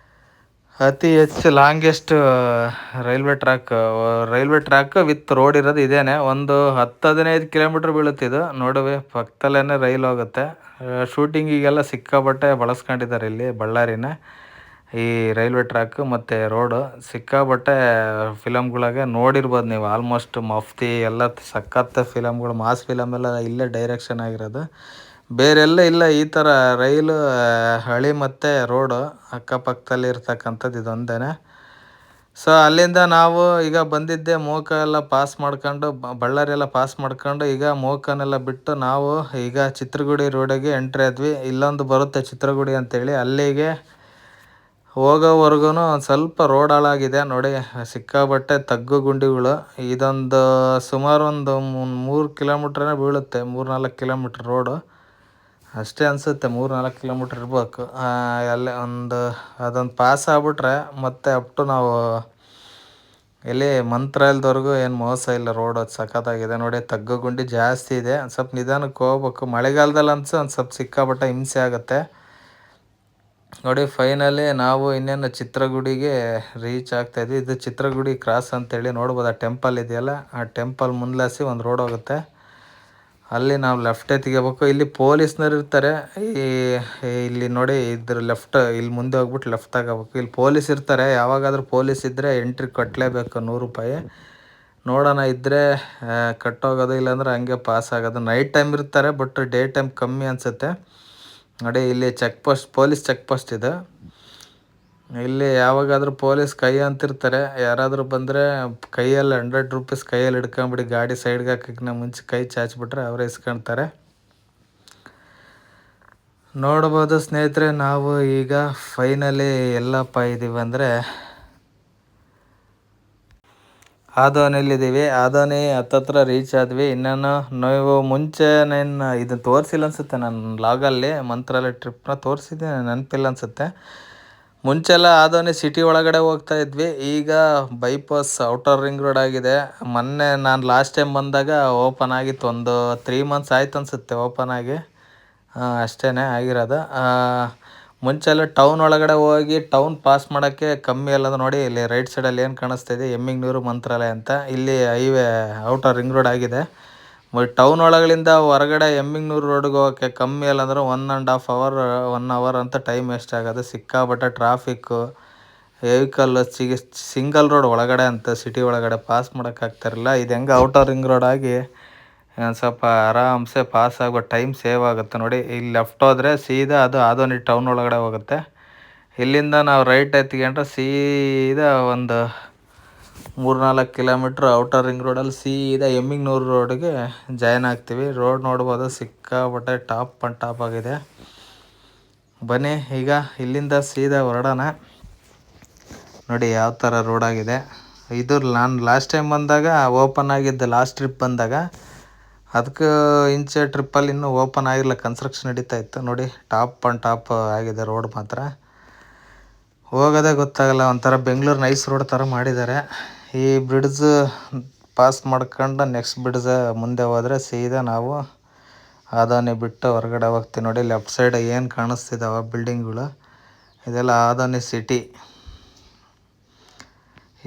ಅತಿ ಹೆಚ್ಚು longest railway track with road ಇರೋದು ಇದೇನೆ. ಒಂದು 10-15 ಕಿಲೋಮೀಟ್ರ್ ಬೀಳುತ್ತೆ ಇದು. ನೋಡುವೆ ಪಕ್ಕದಲ್ಲೇ ರೈಲ್ ಹೋಗುತ್ತೆ. ಶೂಟಿಂಗಿಗೆಲ್ಲ ಸಿಕ್ಕಾಪಟ್ಟೆ ಬಳಸ್ಕೊಂಡಿದ್ದಾರೆ ಇಲ್ಲಿ ಬಳ್ಳಾರಿನ ಈ ರೈಲ್ವೆ ಟ್ರ್ಯಾಕು ಮತ್ತು ರೋಡು. ಸಿಕ್ಕಾಪಟ್ಟೆ ಫಿಲಮ್ಗಳಿಗೆ ನೋಡಿರ್ಬೋದು ನೀವು. ಆಲ್ಮೋಸ್ಟ್ ಮಫ್ತಿ ಎಲ್ಲ ಸಖತ್ ಫಿಲಮ್ಗಳು, ಮಾಸ್ ಫಿಲಮ್ ಎಲ್ಲ ಇಲ್ಲೇ ಡೈರೆಕ್ಷನ್ ಆಗಿರೋದು. ಬೇರೆಲ್ಲ ಇಲ್ಲ ಈ ಥರ ರೈಲು ಹಳಿ ಮತ್ತು ರೋಡು ಅಕ್ಕಪಕ್ಕದಲ್ಲಿ ಇರ್ತಕ್ಕಂಥದ್ದು ಇದೊಂದೇ. ಸೊ ಅಲ್ಲಿಂದ ನಾವು ಈಗ ಬಂದಿದ್ದೆ ಮೋಕ ಎಲ್ಲ ಪಾಸ್ ಮಾಡ್ಕೊಂಡು, ಬಳ್ಳಾರಿ ಎಲ್ಲ ಪಾಸ್ ಮಾಡ್ಕೊಂಡು ಈಗ ಮೋಕನೆಲ್ಲ ಬಿಟ್ಟು ನಾವು ಈಗ ಚಿತ್ರಗುಡಿ ರೋಡಿಗೆ ಎಂಟ್ರಿ ಆದ್ವಿ. ಇಲ್ಲೊಂದು ಬರುತ್ತೆ ಚಿತ್ರಗುಡಿ ಅಂತೇಳಿ, ಅಲ್ಲಿಗೆ ಹೋಗೋವರೆಗೂ ಒಂದು ಸ್ವಲ್ಪ ರೋಡ್ ಹಾಳಾಗಿದೆ ನೋಡಿ, ಸಿಕ್ಕಾಬಟ್ಟೆ ತಗ್ಗು ಗುಂಡಿಗಳು. ಇದೊಂದು ಸುಮಾರು ಒಂದು 3 ಕಿಲೋಮೀಟ್ರನೇ ಬೀಳುತ್ತೆ, 3-4 ಕಿಲೋಮೀಟ್ರ್ ರೋಡು ಅಷ್ಟೇ ಅನಿಸುತ್ತೆ, 3-4 ಕಿಲೋಮೀಟ್ರ್ ಇರ್ಬೇಕು. ಅಲ್ಲೇ ಅದೊಂದು ಪಾಸ್ ಆಗ್ಬಿಟ್ರೆ ಮತ್ತೆ ಅಪ್ ನಾವು ಎಲ್ಲಿ ಮಂತ್ರಾಲಯದವರೆಗೂ ಏನು ಮೋಸ ಇಲ್ಲ. ರೋಡ್ ಅದು ಸಖತ್ತಾಗಿದೆ ನೋಡಿ, ತಗ್ಗು ಗುಂಡಿ ಜಾಸ್ತಿ ಇದೆ. ಒಂದು ಸ್ವಲ್ಪ ನಿಧಾನಕ್ಕೆ ಹೋಗ್ಬೇಕು. ಮಳೆಗಾಲದಲ್ಲಿ ಒಂದು ಸ್ವಲ್ಪ ಸಿಕ್ಕಾಪಟ್ಟೆ ಹಿಂಸೆ ಆಗುತ್ತೆ ನೋಡಿ. ಫೈನಲಿ ನಾವು ಇನ್ನೇನು ಚಿತ್ರಗುಡಿಗೆ ರೀಚ್ ಆಗ್ತಾಯಿದ್ವಿ. ಇದು ಚಿತ್ರಗುಡಿ ಕ್ರಾಸ್ ಅಂತೇಳಿ ನೋಡ್ಬೋದು, ಆ ಟೆಂಪಲ್ ಇದೆಯಲ್ಲ, ಆ ಟೆಂಪಲ್ ಮುಂದ್ಲಾಸಿ ಒಂದು ರೋಡ್ ಹೋಗುತ್ತೆ, ಅಲ್ಲಿ ನಾವು ಲೆಫ್ಟೇ ತೆಗಿಬೇಕು. ಇಲ್ಲಿ ಪೊಲೀಸ್ನವ್ರು ಇರ್ತಾರೆ. ಇಲ್ಲಿ ನೋಡಿ, ಇದ್ರ ಇಲ್ಲಿ ಮುಂದೆ ಹೋಗ್ಬಿಟ್ಟು ಲೆಫ್ಟ್ ತಗೋಬೇಕು. ಇಲ್ಲಿ ಪೊಲೀಸ್ ಇರ್ತಾರೆ, ಯಾವಾಗಾದ್ರೂ ಪೊಲೀಸ್ ಇದ್ದರೆ ಎಂಟ್ರಿ ಕಟ್ಟಲೇಬೇಕು, 100 ರೂಪಾಯಿ. ನೋಡೋಣ ಇದ್ದರೆ ಕಟ್ಟೋಗೋದು, ಇಲ್ಲಾಂದ್ರೆ ಹಂಗೆ ಪಾಸ್ ಆಗೋದು. ನೈಟ್ ಟೈಮ್ ಇರ್ತಾರೆ, ಬಟ್ ಡೇ ಟೈಮ್ ಕಮ್ಮಿ ಅನಿಸುತ್ತೆ ನೋಡಿ. ಇಲ್ಲಿ ಪೊಲೀಸ್ ಚೆಕ್ ಪೋಸ್ಟ್ ಇದೆ. ಇಲ್ಲಿ ಯಾವಾಗಾದ್ರೂ ಪೊಲೀಸ್ ಕೈ ಅಂತಿರ್ತಾರೆ, ಯಾರಾದರೂ ಬಂದರೆ ಕೈಯಲ್ಲಿ 100 ರೂಪೀಸ್ ಕೈಯಲ್ಲಿ ಹಿಡ್ಕೊಂಬಿಡಿ, ಗಾಡಿ ಸೈಡ್ಗೆ ಹಾಕೋಕ್ಕಿಂತ ಮುಂಚೆ ಕೈ ಚಾಚಿಬಿಟ್ರೆ ಅವರೇ ಇಸ್ಕೊಳ್ತಾರೆ. ನೋಡ್ಬೋದು ಸ್ನೇಹಿತರೆ, ನಾವು ಈಗ ಫೈನಲಿ ಎಲ್ಲಪ್ಪ ಇದ್ದೀವಿ ಅಂದರೆ ಆದೋನಿಲ್ಲಿದ್ದೀವಿ. ಆದೋನಿ ಹತ್ತತ್ರ ರೀಚ್ ಆದ್ವಿ. ಇನ್ನೇನು ನೀವು ಮುಂಚೆ ನಾನು ಇದನ್ನು ತೋರಿಸಿಲ್ಲ ಅನಿಸುತ್ತೆ, ನನ್ನ ಲಾಗಲ್ಲಿ ಮಂತ್ರಾಲಯ ಟ್ರಿಪ್ನ ತೋರಿಸಿದ್ದೆ, ನೆನಪಿಲ್ಲ ಅನಿಸುತ್ತೆ. ಮುಂಚೆಲ್ಲ ಆದೋನಿ ಸಿಟಿ ಒಳಗಡೆ ಹೋಗ್ತಾ ಇದ್ವಿ, ಈಗ ಬೈಪಾಸ್ ಔಟರ್ ರಿಂಗ್ ರೋಡ್ ಆಗಿದೆ. ಮೊನ್ನೆ ನಾನು ಲಾಸ್ಟ್ ಟೈಮ್ ಬಂದಾಗ ಓಪನ್ ಆಗಿತ್ತು, ಒಂದು 3 ಮಂತ್ಸ್ ಆಯ್ತು ಅನಿಸುತ್ತೆ ಓಪನ್ ಆಗಿ, ಅಷ್ಟೇ ಆಗಿರೋದು. ಮುಂಚೆಲ್ಲ ಟೌನ್ ಒಳಗಡೆ ಹೋಗಿ ಟೌನ್ ಪಾಸ್ ಮಾಡೋಕ್ಕೆ ಕಮ್ಮಿ ಅಲ್ಲದ ನೋಡಿ. ಇಲ್ಲಿ ರೈಟ್ ಸೈಡಲ್ಲಿ ಏನು ಕಾಣಿಸ್ತಾಯಿದೆ, ಎಮ್ಮಿಗ್ನೂರು ಮಂತ್ರಾಲಯ ಅಂತ. ಇಲ್ಲಿ ಹೈವೇ ಔಟರ್ ರಿಂಗ್ ರೋಡ್ ಆಗಿದೆ. ಟೌನ್ ಒಳಗಳಿಂದ ಹೊರಗಡೆ ಎಮ್ಮಿಗ್ನೂರು ರೋಡ್ಗೆ ಹೋಗೋಕ್ಕೆ ಕಮ್ಮಿ ಅಲ್ಲ ಅಂದ್ರೆ 1.5 ಅವರ್ 1 ಅವರ್ ಅಂತ ಟೈಮ್ ವೇಸ್ಟ್ ಆಗೋದು. ಸಿಕ್ಕಾಪಟ್ಟೆ ಟ್ರಾಫಿಕ್ಕು, ವೆಹಿಕಲ್ಲು, ಸಿಂಗಲ್ ರೋಡ್ ಒಳಗಡೆ ಅಂತ ಸಿಟಿ ಒಳಗಡೆ ಪಾಸ್ ಮಾಡೋಕ್ಕಾಗ್ತಾರಿಲ್ಲ. ಇದು ಹೆಂಗೆ ಔಟರ್ ರಿಂಗ್ ರೋಡ್ ಆಗಿ ಸ್ವಲ್ಪ ಆರಾಮ್ಸೆ ಪಾಸ್ ಆಗೋ ಟೈಮ್ ಸೇವ್ ಆಗುತ್ತೆ ನೋಡಿ. ಇಲ್ಲಿ ಲೆಫ್ಟ್ ಹೋದರೆ ಸೀದಾ ಅದು ಆದೋನಿ ಟೌನ್ ಒಳಗಡೆ ಹೋಗುತ್ತೆ. ಇಲ್ಲಿಂದ ನಾವು ರೈಟ್ ಎತ್ಕೊಂಡ್ರೆ ಸೀದಾ ಒಂದು 3-4 ಕಿಲೋಮೀಟ್ರ್ ಔಟರ್ ರಿಂಗ್ ರೋಡಲ್ಲಿ ಸೀದಾ ಎಮ್ಮಿಗ್ನೂರು ರೋಡ್ಗೆ ಜಾಯ್ನ್ ಆಗ್ತೀವಿ. ರೋಡ್ ನೋಡ್ಬೋದು, ಸಿಕ್ಕಾಪಟ್ಟೆ ಟಾಪ್ ಆಗಿದೆ. ಬನ್ನಿ ಈಗ ಇಲ್ಲಿಂದ ಸೀದಾ ಹೊರಡೋಣ. ನೋಡಿ ಯಾವ ಥರ ರೋಡ್ ಆಗಿದೆ ಇದು. ನಾನು ಲಾಸ್ಟ್ ಟೈಮ್ ಬಂದಾಗ ಓಪನ್ ಆಗಿದ್ದು, ಲಾಸ್ಟ್ ಟ್ರಿಪ್ ಬಂದಾಗ, ಅದಕ್ಕೆ ಇಂಚೆ ಟ್ರಿಪ್ಪಲ್ಲಿ ಇನ್ನೂ ಓಪನ್ ಆಗಿಲ್ಲ, ಕನ್ಸ್ಟ್ರಕ್ಷನ್ ನಡೀತಾ ಇತ್ತು ನೋಡಿ. ಟಾಪ್ ಆಗಿದೆ ರೋಡ್ ಮಾತ್ರ, ಹೋಗೋದೇ ಗೊತ್ತಾಗಲ್ಲ. ಒಂಥರ ಬೆಂಗಳೂರು ನೈಸ್ ರೋಡ್ ಥರ ಮಾಡಿದ್ದಾರೆ. ಈ ಬ್ರಿಡ್ಜ್ ಪಾಸ್ ಮಾಡ್ಕೊಂಡು ನೆಕ್ಸ್ಟ್ ಬ್ರಿಡ್ಜ್ ಮುಂದೆ ಹೋದರೆ ಸೀದಾ ನಾವು ಆದೋನಿ ಬಿಟ್ಟು ಹೊರಗಡೆ ಹೋಗ್ತೀವಿ ನೋಡಿ. ಲೆಫ್ಟ್ ಸೈಡ್ ಏನು ಕಾಣಿಸ್ತಿದ್ದಾವೆ ಬಿಲ್ಡಿಂಗ್ಗಳು, ಇದೆಲ್ಲ ಆದೋನಿ ಸಿಟಿ.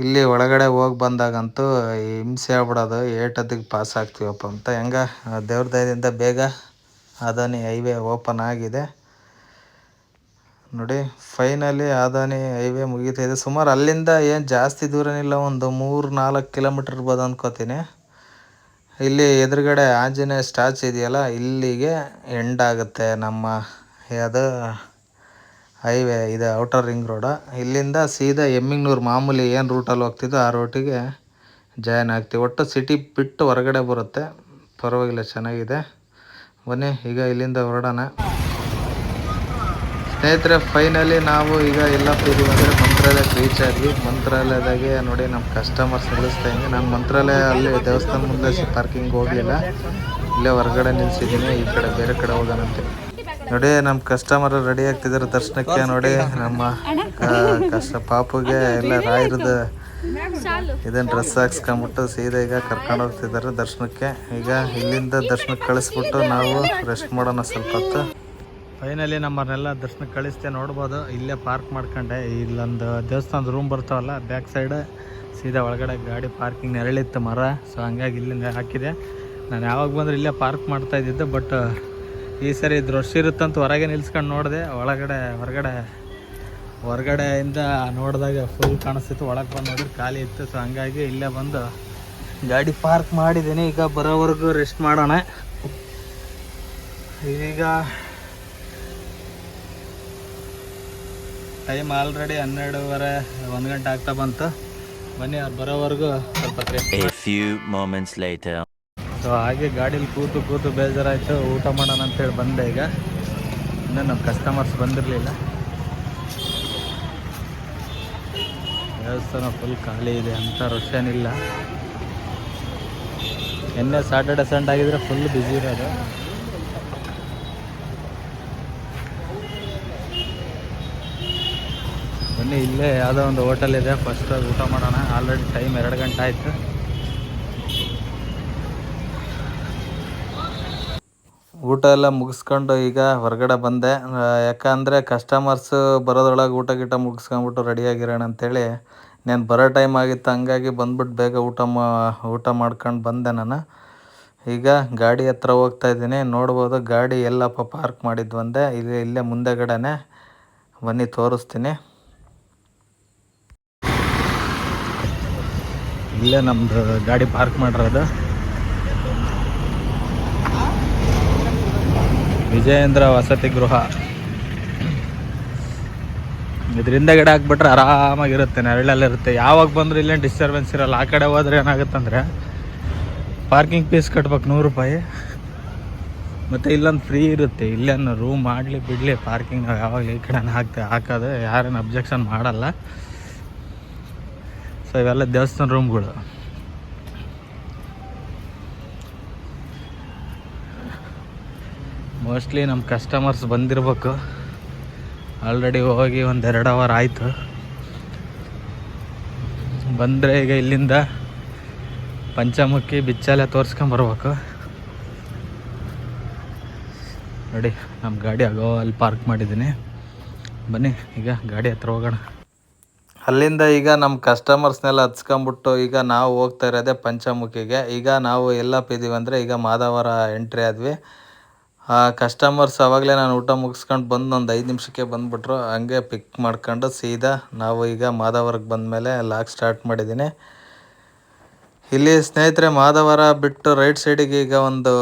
ಇಲ್ಲಿ ಒಳಗಡೆ ಹೋಗಿ ಬಂದಾಗಂತೂ ಹಿಂಸೆ ಆಗ್ಬಿಡೋದು, ಏಟತ್ತಿಗೆ ಪಾಸ್ ಆಗ್ತೀವಪ್ಪ ಅಂತ. ಹೆಂಗೆ ದೇವ್ರ ದಯದಿಂದ ಬೇಗ ಆದೋನಿ ಹೈವೇ ಓಪನ್ ಆಗಿದೆ ನೋಡಿ. ಫೈನಲಿ ಆದೋನಿ ಹೈವೇ ಮುಗಿತಾಯಿದೆ. ಸುಮಾರು ಅಲ್ಲಿಂದ ಏನು ಜಾಸ್ತಿ ದೂರನಿಲ್ಲ, ಒಂದು 3-4 ಕಿಲೋಮೀಟ್ರ್ ಇರ್ಬೋದು ಅಂದ್ಕೋತೀನಿ. ಇಲ್ಲಿ ಎದುರುಗಡೆ ಆಂಜನೇಯ ಸ್ಟ್ಯಾಚು ಇದೆಯಲ್ಲ, ಇಲ್ಲಿಗೆ ಎಂಡ್ ಆಗುತ್ತೆ ನಮ್ಮ ಅದು ಹೈವೇ ಇದೆ, ಔಟರ್ ರಿಂಗ್ ರೋಡ. ಇಲ್ಲಿಂದ ಸೀದಾ ಎಮ್ಮಿಗ್ನೂರು ಮಾಮೂಲಿ ಏನು ರೂಟಲ್ಲಿ ಹೋಗ್ತಿದ್ದೋ ಆ ರೂಟಿಗೆ ಜಾಯ್ನ್ ಆಗ್ತೀವಿ. ಒಟ್ಟು ಸಿಟಿ ಬಿಟ್ಟು ಹೊರಗಡೆ ಬರುತ್ತೆ. ಪರವಾಗಿಲ್ಲ, ಚೆನ್ನಾಗಿದೆ. ಬನ್ನಿ ಈಗ ಇಲ್ಲಿಂದ ಹೊರಡೋಣ. ಸ್ನೇಹಿತರೆ, ಫೈನಲಿ ನಾವು ಈಗ ಎಲ್ಲಪ್ಪ ಇದೀವಿ ಅಂದರೆ ಮಂತ್ರಾಲಯಕ್ಕೆ ರೀಚ್ ಆದ್ವಿ. ಮಂತ್ರಾಲಯದಾಗೆ ನೋಡಿ ನಮ್ಮ ಕಸ್ಟಮರ್ಸ್ ನಿಲ್ಲಿಸ್ತಾ ಹಿಂಗೆ. ನಾನು ಮಂತ್ರಾಲಯ ಅಲ್ಲಿ ದೇವಸ್ಥಾನ ಮುಂದೆ ಪಾರ್ಕಿಂಗ್ ಹೋಗಲಿಲ್ಲ, ಇಲ್ಲೇ ಹೊರಗಡೆ ನಿಲ್ಸಿದ್ದೀನಿ. ಈ ಕಡೆ ಬೇರೆ ಕಡೆ ಹೋಗೋಣಂತೆ. ನೋಡಿ ನಮ್ಮ ಕಸ್ಟಮರ್ ರೆಡಿ ಆಗ್ತಿದ್ದಾರೆ ದರ್ಶನಕ್ಕೆ. ನೋಡಿ ನಮ್ಮ ಪಾಪುಗೆ ಎಲ್ಲ ರಾಯರದ ಇದನ್ನು ಡ್ರೆಸ್ ಹಾಕ್ಸ್ಕೊಂಬಿಟ್ಟು ಸೀದಾ ಈಗ ಕರ್ಕೊಂಡು ಹೋಗ್ತಿದ್ದಾರೆ ದರ್ಶನಕ್ಕೆ. ಈಗ ಇಲ್ಲಿಂದ ದರ್ಶನಕ್ಕೆ ಕಳಿಸ್ಬಿಟ್ಟು ನಾವು ರೆಸ್ಟ್ ಮಾಡೋಣ ಸ್ವಲ್ಪ ಹೊತ್ತು. ಫೈನಲಿ ನಮ್ಮನ್ನೆಲ್ಲ ದರ್ಶನಕ್ಕೆ ಕಳಿಸ್ತೆ. ನೋಡ್ಬೋದು ಇಲ್ಲೇ ಪಾರ್ಕ್ ಮಾಡ್ಕೊಂಡೆ. ಇಲ್ಲೊಂದು ದೇವಸ್ಥಾನದ ರೂಮ್ ಬರ್ತಾವಲ್ಲ ಬ್ಯಾಕ್ ಸೈಡ್, ಸೀದಾ ಒಳಗಡೆ ಗಾಡಿ ಪಾರ್ಕಿಂಗ್ ನೆರಳಿತ್ತು ಮರ. ಸೊ ಹಂಗಾಗಿ ಇಲ್ಲಿಂದ ಹಾಕಿದೆ. ನಾನು ಯಾವಾಗ ಬಂದರೆ ಇಲ್ಲೇ ಪಾರ್ಕ್ ಮಾಡ್ತಾ ಇದ್ದಿದ್ದು. ಬಟ್ ಈ ಸರಿ ಇದು ರಶ್ ಇರುತ್ತಂತ ಹೊರಗೆ ನಿಲ್ಸ್ಕೊಂಡು ನೋಡಿದೆ. ಹೊರಗಡೆಯಿಂದ ನೋಡಿದಾಗ ಫುಲ್ ಕಾಣಿಸ್ತಿತ್ತು. ಒಳಗೆ ಬಂದು ನೋಡಿದ್ರೆ ಖಾಲಿ ಇತ್ತು. ಸೊ ಹಂಗಾಗಿ ಇಲ್ಲೇ ಬಂದು ಗಾಡಿ ಪಾರ್ಕ್ ಮಾಡಿದ್ದೀನಿ. ಈಗ ಬರೋವರೆಗೂ ರೆಸ್ಟ್ ಮಾಡೋಣ. ಈಗ ಟೈಮ್ ಆಲ್ರೆಡಿ 12:30 1 ಗಂಟೆ ಆಗ್ತಾ ಬಂತು. ಬನ್ನಿ ಅವ್ರು ಬರೋವರೆಗೂ ಸ್ವಲ್ಪ ರೆಸ್ಟ್. ಸೊ ಹಾಗೆ ಗಾಡೀಲಿ ಕೂತು ಬೇಜಾರಾಯಿತು. ಊಟ ಮಾಡೋಣ ಅಂತೇಳಿ ಬಂದೆ. ಈಗ ಇನ್ನೂ ನಮ್ಮ ಕಸ್ಟಮರ್ಸ್ ಬಂದಿರಲಿಲ್ಲ. ದೇವಸ್ಥಾನ ಫುಲ್ ಖಾಲಿ ಇದೆ, ಅಂತ ರಶ್ ಏನಿಲ್ಲ. ನಿನ್ನೆ ಸಾಟರ್ಡೆ ಸಂಡೇ ಆಗಿದ್ರೆ ಫುಲ್ ಬ್ಯುಸಿ ಇರೋದು. ಬನ್ನಿ ಇಲ್ಲೇ ಯಾವುದೋ ಒಂದು ಹೋಟೆಲ್ ಇದೆ, ಫಸ್ಟ್ ಊಟ ಮಾಡೋಣ. ಆಲ್ರೆಡಿ ಟೈಮ್ 2 ಗಂಟೆ ಆಯಿತು. ಊಟ ಎಲ್ಲ ಮುಗಿಸ್ಕೊಂಡು ಈಗ ಹೊರಗಡೆ ಬಂದೆ. ಯಾಕಂದರೆ ಕಸ್ಟಮರ್ಸ್ ಬರೋದ್ರೊಳಗೆ ಊಟ ಮುಗಿಸ್ಕೊಂಬಿಟ್ಟು ರೆಡಿಯಾಗಿರೋಣ ಅಂಥೇಳಿ. ನಾನು ಬರೋ ಟೈಮ್ ಆಗಿತ್ತು, ಹಂಗಾಗಿ ಬಂದ್ಬಿಟ್ಟು ಬೇಗ ಊಟ ಮಾಡ್ಕೊಂಡು ಬಂದೆ ನಾನು. ಈಗ ಗಾಡಿ ಹತ್ರ ಹೋಗ್ತಾಯಿದ್ದೀನಿ. ನೋಡ್ಬೋದು ಗಾಡಿ ಎಲ್ಲಪ್ಪ ಪಾರ್ಕ್ ಮಾಡಿದ್ದು ಒಂದೇ ಇಲ್ಲೇ ಮುಂದೆಗಡೆನೆ. ಬನ್ನಿ ತೋರಿಸ್ತೀನಿ. ಇಲ್ಲೇ ನಮ್ಮದು ಗಾಡಿ ಪಾರ್ಕ್ ಮಾಡಿರೋದು. ವಿಜಯೇಂದ್ರ ವಸತಿ ಗೃಹ. ಇದರಿಂದ ಗಿಡ ಹಾಕ್ಬಿಟ್ರೆ ಆರಾಮಾಗಿರುತ್ತೆ, ನೆರಳಲ್ಲಿರುತ್ತೆ. ಯಾವಾಗ ಬಂದರೂ ಇಲ್ಲೇ ಡಿಸ್ಟರ್ಬೆನ್ಸ್ ಇರೋಲ್ಲ. ಆ ಕಡೆ ಹೋದ್ರೆ ಏನಾಗುತ್ತಂದರೆ ಪಾರ್ಕಿಂಗ್ ಫೀಸ್ ಕಟ್ಬೇಕು 100 ರೂಪಾಯಿ. ಮತ್ತು ಇಲ್ಲೊಂದು ಫ್ರೀ ಇರುತ್ತೆ. ಇಲ್ಲೇನು ರೂಮ್ ಮಾಡಲಿ ಬಿಡಲಿ ಪಾರ್ಕಿಂಗ್ ನಾವು ಯಾವಾಗಲೂ ಈ ಕಡೆ ಹಾಕೋದು ಯಾರೇನು ಅಬ್ಜೆಕ್ಷನ್ ಮಾಡಲ್ಲ. ಸೊ ಇವೆಲ್ಲ ದೇವಸ್ಥಾನ ರೂಮ್ಗಳು. ಮೋಸ್ಟ್ಲಿ ನಮ್ಮ ಕಸ್ಟಮರ್ಸ್ ಬಂದಿರಬೇಕು. ಆಲ್ರೆಡಿ ಹೋಗಿ 1-2 ಅವರ್ ಆಯಿತು. ಬಂದರೆ ಈಗ ಇಲ್ಲಿಂದ ಪಂಚಮುಖಿ ಬಿಚ್ಚಾಲೆ ತೋರಿಸ್ಕೊಂಬರ್ಬೇಕು. ನೋಡಿ ನಮ್ಮ ಗಾಡಿ ಅಲ್ಲಿ ಪಾರ್ಕ್ ಮಾಡಿದ್ದೀನಿ. ಬನ್ನಿ ಈಗ ಗಾಡಿ ಹತ್ರ ಹೋಗೋಣ. ಅಲ್ಲಿಂದ ಈಗ ನಮ್ಮ ಕಸ್ಟಮರ್ಸ್ನೆಲ್ಲ ಹಚ್ಕೊಂಬಿಟ್ಟು ಈಗ ನಾವು ಹೋಗ್ತಾ ಇರೋದೇ ಪಂಚಮುಖಿಗೆ. ಈಗ ನಾವು ಎಲ್ಲಪ್ಪ ಇದ್ದೀವಿ ಅಂದರೆ ಈಗ ಮಾದವರ ಎಂಟ್ರಿ ಆದ್ವಿ. ಕಸ್ಟಮರ್ಸ್ ಆವಾಗಲೇ ನಾನು ಊಟ ಮುಗಿಸ್ಕೊಂಡು ಬಂದು ಒಂದು 5 ನಿಮಿಷಕ್ಕೆ ಬಂದುಬಿಟ್ರು. ಹಂಗೆ ಪಿಕ್ ಮಾಡ್ಕೊಂಡು ಸೀದಾ ನಾವು ಈಗ ಮಾದವರಕ್ಕೆ ಬಂದಮೇಲೆ ಲಾಗ್ ಸ್ಟಾರ್ಟ್ ಮಾಡಿದ್ದೀನಿ. ಇಲ್ಲಿ ಸ್ನೇಹಿತರೆ ಮಾದವರ ಬಿಟ್ಟು ರೈಟ್ ಸೈಡಿಗೆ ಈಗ ಒಂದು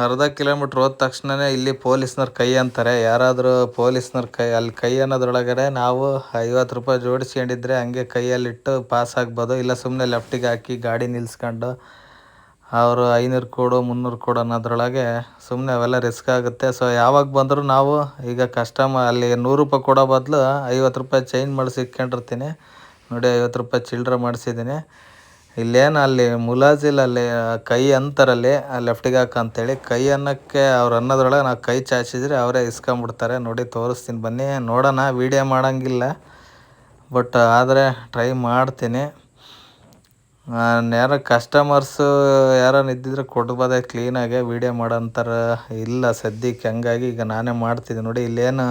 ಅರ್ಧ ಕಿಲೋಮೀಟ್ರ್ ಹೋದ ತಕ್ಷಣವೇ ಇಲ್ಲಿ ಪೊಲೀಸ್ನವ್ರ ಕೈ ಅಂತಾರೆ. ಯಾರಾದರೂ ಪೊಲೀಸ್ನವ್ರ ಅಲ್ಲಿ ಕೈ ಅನ್ನೋದ್ರೊಳಗಡೆ ನಾವು 50 ರೂಪಾಯಿ ಜೋಡಿಸ್ಕೊಂಡಿದ್ರೆ ಹಂಗೆ ಕೈಯಲ್ಲಿಟ್ಟು ಪಾಸ್ ಆಗ್ಬೋದು. ಇಲ್ಲ ಸುಮ್ಮನೆ ಲೆಫ್ಟಿಗೆ ಹಾಕಿ ಗಾಡಿ ನಿಲ್ಸ್ಕೊಂಡು ಅವರು 500 ಕೊಡು 300 ಕೊಡು ಅನ್ನೋದ್ರೊಳಗೆ ಸುಮ್ಮನೆ ಅವೆಲ್ಲ ರಿಸ್ಕ್ ಆಗುತ್ತೆ. ಸೊ ಯಾವಾಗ ಬಂದರೂ ನಾವು ಈಗ ಅಲ್ಲಿ 100 ರೂಪಾಯಿ ಕೊಡೋ ಬದಲು 50 ರೂಪಾಯಿ ಚೇಂಜ್ ಮಾಡಿಸಿ ಇಟ್ಕೊಂಡಿರ್ತೀನಿ. ನೋಡಿ 50 ರೂಪಾಯಿ ಚಿಲ್ಲರೆ ಮಾಡಿಸಿದ್ದೀನಿ. ಇಲ್ಲೇನು ಅಲ್ಲಿ ಮುಲಾಜಿಲ್ ಅಲ್ಲಿ ಕೈ ಅಂತಾರಲ್ಲಿ ಲೆಫ್ಟಿಗೆ ಹಾಕಂತೇಳಿ ಕೈ ಅನ್ನೋಕ್ಕೆ ಅವ್ರು ಅನ್ನೋದ್ರೊಳಗೆ ನಾವು ಕೈ ಚಾಚಿದ್ರೆ ಅವರೇ ಇಸ್ಕೊಂಬಿಡ್ತಾರೆ. ನೋಡಿ ತೋರಿಸ್ತೀನಿ ಬನ್ನಿ. ನೋಡೋಣ, ವೀಡಿಯೋ ಮಾಡೋಂಗಿಲ್ಲ ಬಟ್ ಆದರೆ ಟ್ರೈ ಮಾಡ್ತೀನಿ. ಯಾರೋ ಕಸ್ಟಮರ್ಸು ಯಾರನ್ನ ಇದ್ದಿದ್ರೆ ಕೊಡ್ಬೋದೇ ಕ್ಲೀನಾಗೆ ವೀಡಿಯೋ ಮಾಡೋಂಥರ ಇಲ್ಲ ಸದ್ಯಕ್ಕೆ. ಹಂಗಾಗಿ ಈಗ ನಾನೇ ಮಾಡ್ತಿದ್ದೆ. ನೋಡಿ ಇಲ್ಲೇನು